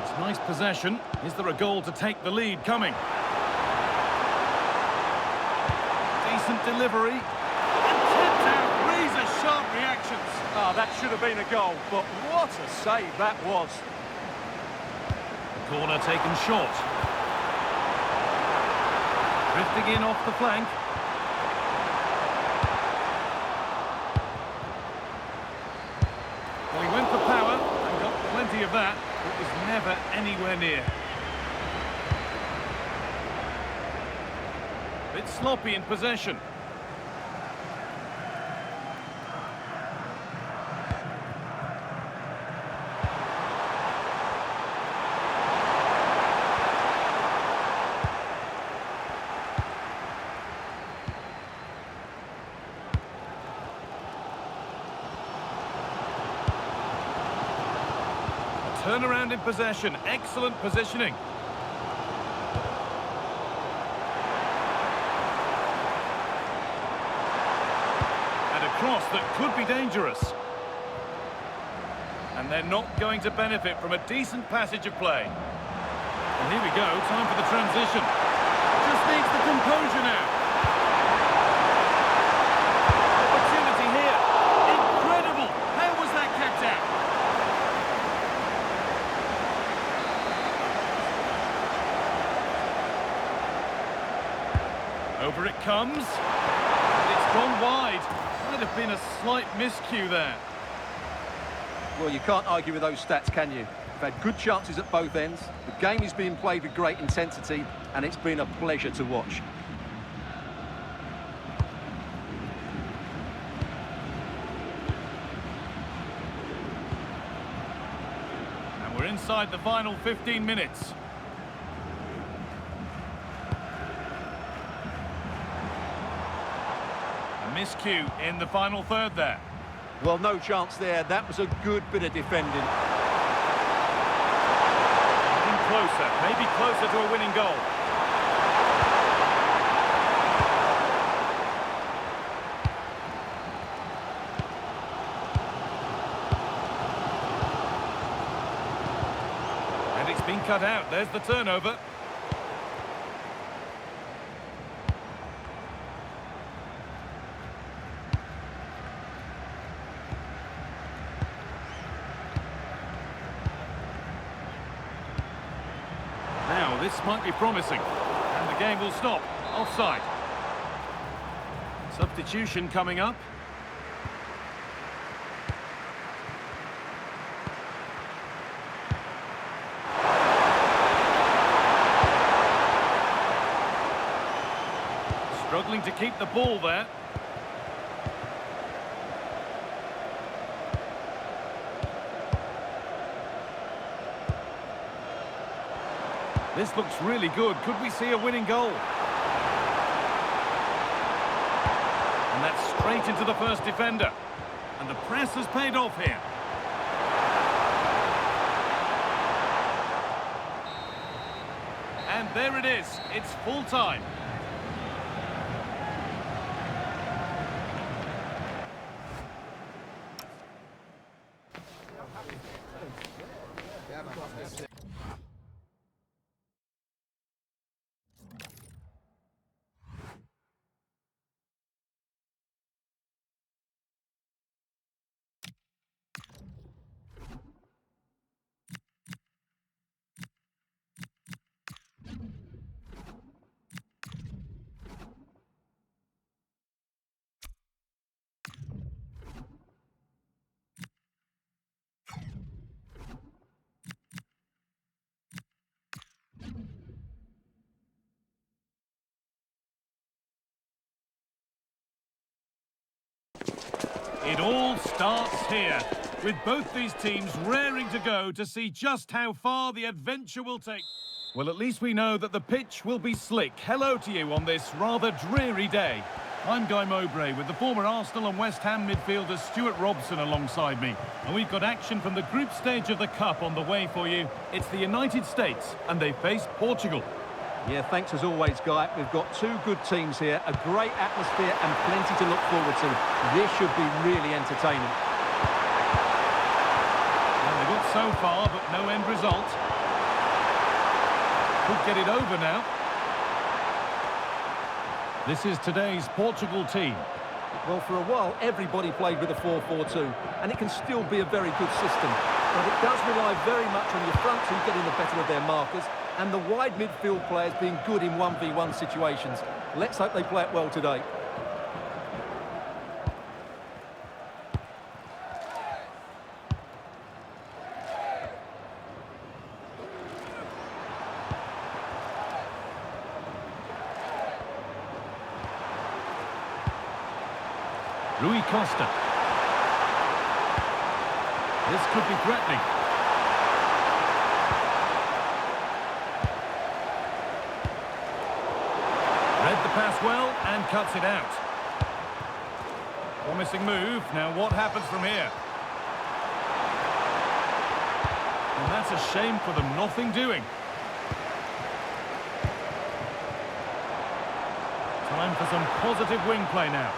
It's nice possession. Is there a goal to take the lead coming? Decent delivery. And tipped out. Razor-sharp reactions. Ah, that should have been a goal, but what a save that was. Corner taken short. Drifting in off the flank. Well, he went for power and got plenty of that. It was never anywhere near. Bit sloppy in possession. Turnaround in possession, excellent positioning. And a cross that could be dangerous. And they're not going to benefit from a decent passage of play. And here we go, time for the transition. Just needs the composure now. Opportunity here. Incredible! How was that kept out? Over it comes. And it's gone wide. Might have been a slight miscue there. Well, you can't argue with those stats, can you? We've had good chances at both ends. The game is being played with great intensity, and it's been a pleasure to watch. And we're inside the final 15 minutes. Miscue in the final third there. Well, no chance there. That was a good bit of defending. Getting closer, maybe closer to a winning goal. And it's been cut out. There's the turnover. Now, this might be promising. And the game will stop. Offside. Substitution coming up. Struggling to keep the ball there. This looks really good. Could we see a winning goal? And that's straight into the first defender. And the press has paid off here. And there it is. It's full time. It all starts here, with both these teams raring to go to see just how far the adventure will take. Well, at least we know that the pitch will be slick. Hello to you on this rather dreary day. I'm Guy Mowbray with the former Arsenal and West Ham midfielder Stuart Robson alongside me. And we've got action from the group stage of the Cup on the way for you. It's the United States, and they face Portugal. Yeah, thanks as always, Guy. We've got two good teams here, a great atmosphere and plenty to look forward to. This should be really entertaining. Well, they got so far, but no end result. Could get it over now. This is today's Portugal team. Well, for a while, everybody played with a 4-4-2, and it can still be a very good system. But it does rely very much on your front two getting the better of their markers, and the wide midfield players being good in 1v1 situations. Let's hope they play it well today. Rui Costa. This could be threatening. Read the pass well and cuts it out. Promising move. Now what happens from here? And that's a shame for them. Nothing doing. Time for some positive wing play now.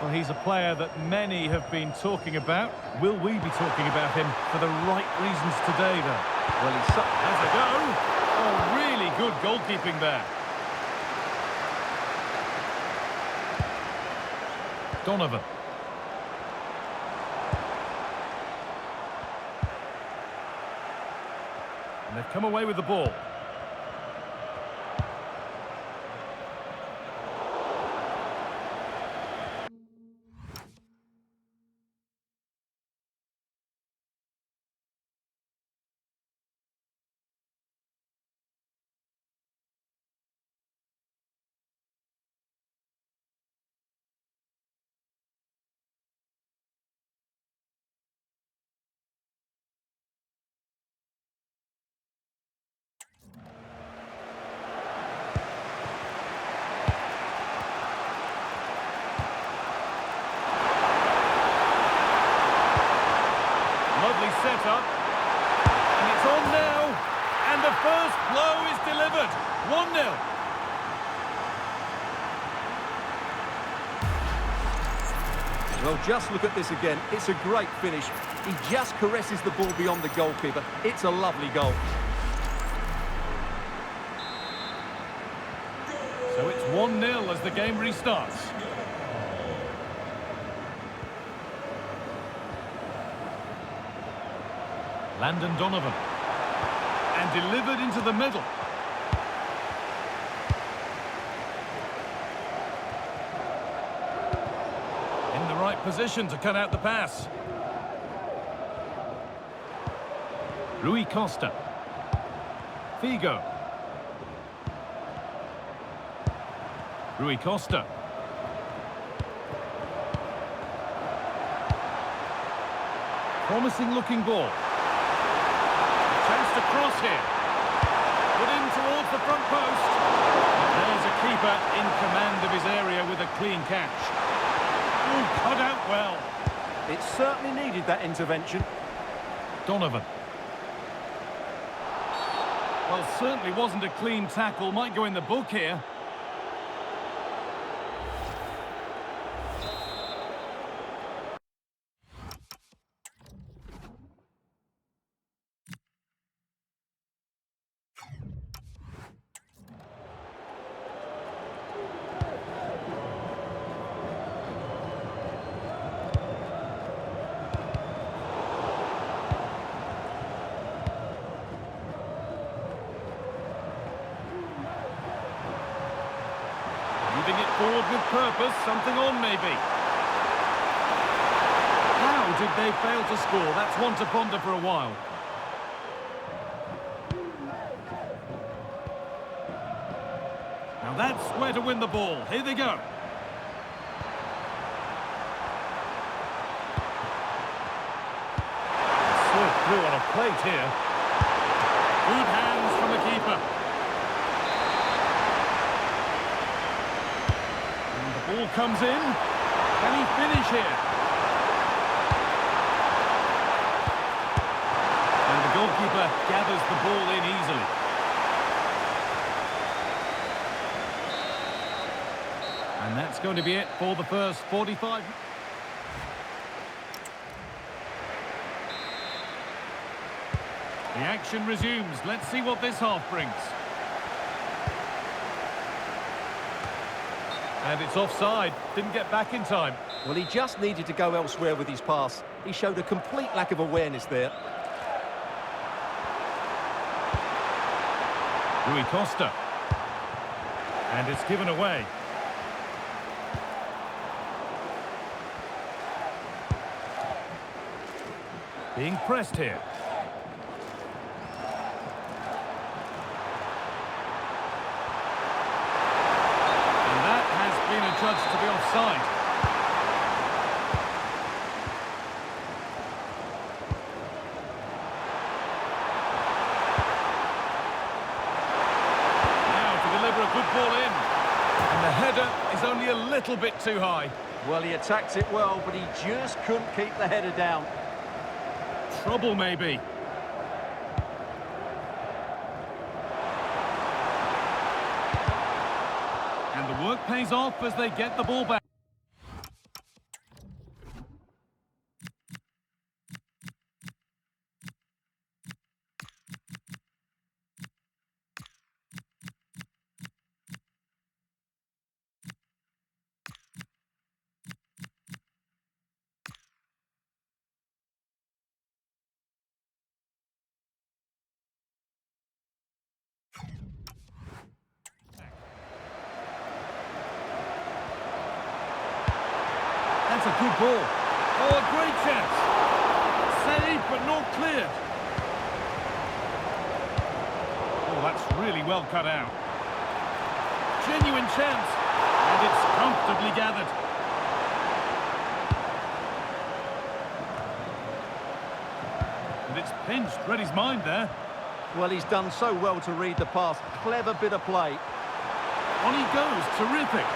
Well, he's a player that many have been talking about. Will we be talking about him for the right reasons today, though? Well, Has a go. Oh, really good goalkeeping there. Donovan. And they've come away with the ball. Lovely setup. And it's on now. And the first blow is delivered. 1-0. Well, just look at this again. It's a great finish. He just caresses the ball beyond the goalkeeper. It's a lovely goal. So it's 1-0 as the game restarts. Landon Donovan. And delivered into the middle. In the right position to cut out the pass. Rui Costa. Figo. Rui Costa. Promising looking ball. Chance to cross here. Put in towards the front post. There's a keeper in command of his area with a clean catch. Oh, cut out well. It certainly needed that intervention. Donovan. Well, certainly wasn't a clean tackle. Might go in the book here. Moving it forward with purpose, something on maybe. How did they fail to score? That's one to ponder for a while. Now that's where to win the ball. Here they go. Served through on a plate here. Good hands from the keeper. And the ball comes in. Can he finish here? And the goalkeeper gathers the ball in easily. And that's going to be it for the first 45. The action resumes. Let's see what this half brings. And it's offside. Didn't get back in time. Well, he just needed to go elsewhere with his pass. He showed a complete lack of awareness there. Rui Costa. And it's given away. Being pressed here. And that has been adjudged to be offside. Now to deliver a good ball in. And the header is only a little bit too high. Well, he attacked it well, but he just couldn't keep the header down. Trouble, maybe. And the work pays off as they get the ball back. That's a good ball. Oh, a great chance. Saved, but not cleared. Oh, that's really well cut out. Genuine chance. And it's comfortably gathered. And it's pinched. Read his mind there. Well, he's done so well to read the pass. Clever bit of play. On he goes. Terrific.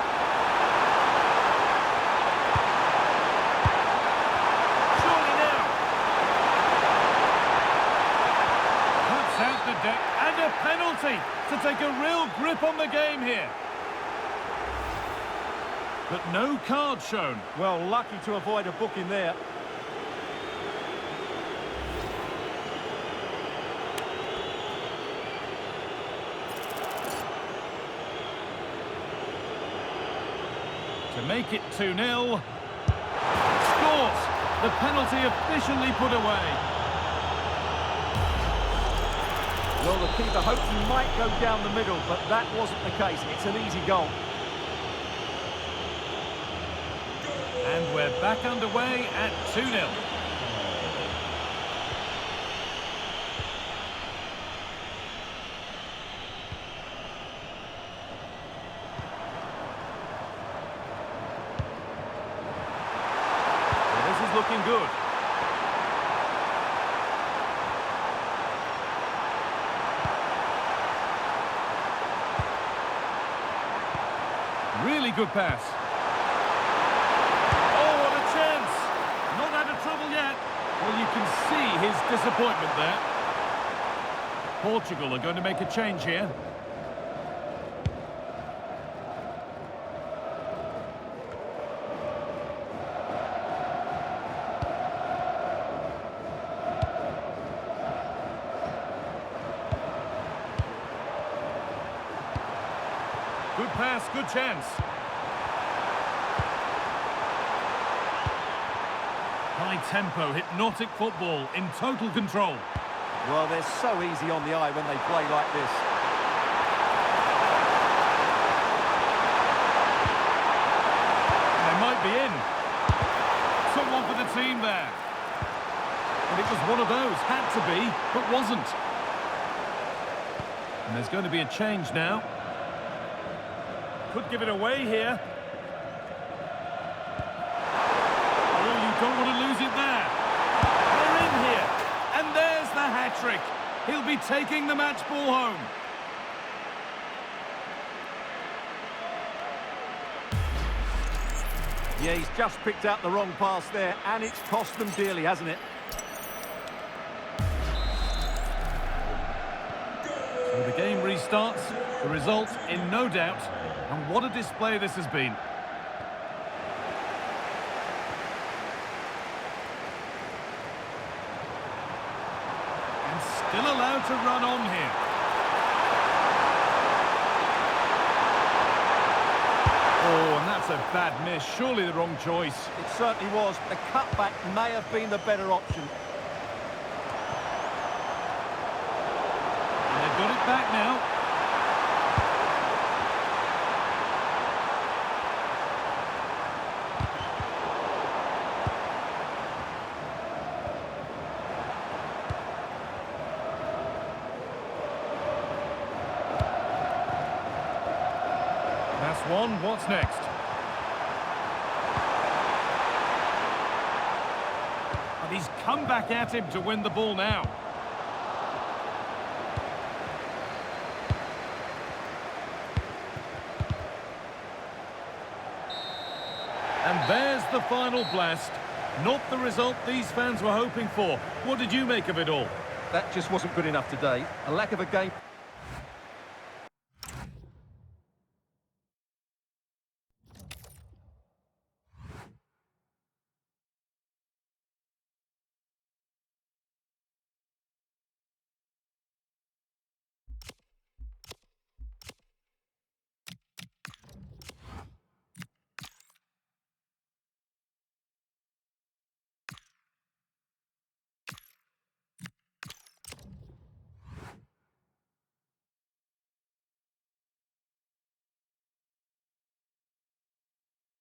And a penalty to take a real grip on the game here. But no card shown. Well, lucky to avoid a booking there. To make it 2-0. Scores! The penalty officially put away. Well, the keeper hoped he might go down the middle, but that wasn't the case. It's an easy goal. And we're back underway at 2-0. Well, this is looking good. Really good pass. Oh, what a chance! Not out of trouble yet. Well, you can see his disappointment there. Portugal are going to make a change here. Good pass, good chance. High tempo, hypnotic football in total control. Well, they're so easy on the eye when they play like this. They might be in. Took one for the team there. And it was one of those, had to be, but wasn't. And there's going to be a change now. could give it away here. Oh, you don't want to lose it there. They're in here. And there's the hat-trick. He'll be taking the match ball home. Yeah, he's just picked out the wrong pass there, and it's cost them dearly, hasn't it? So the game restarts, the result in no doubt, and what a display this has been. And still allowed to run on here. Oh, and that's a bad miss, surely the wrong choice. It certainly was. The cutback may have been the better option. And they've got it back now. That's one. What's next? And he's come back at him to win the ball now. And there's the final blast. Not the result these fans were hoping for. What did you make of it all? That just wasn't good enough today. A lack of a game...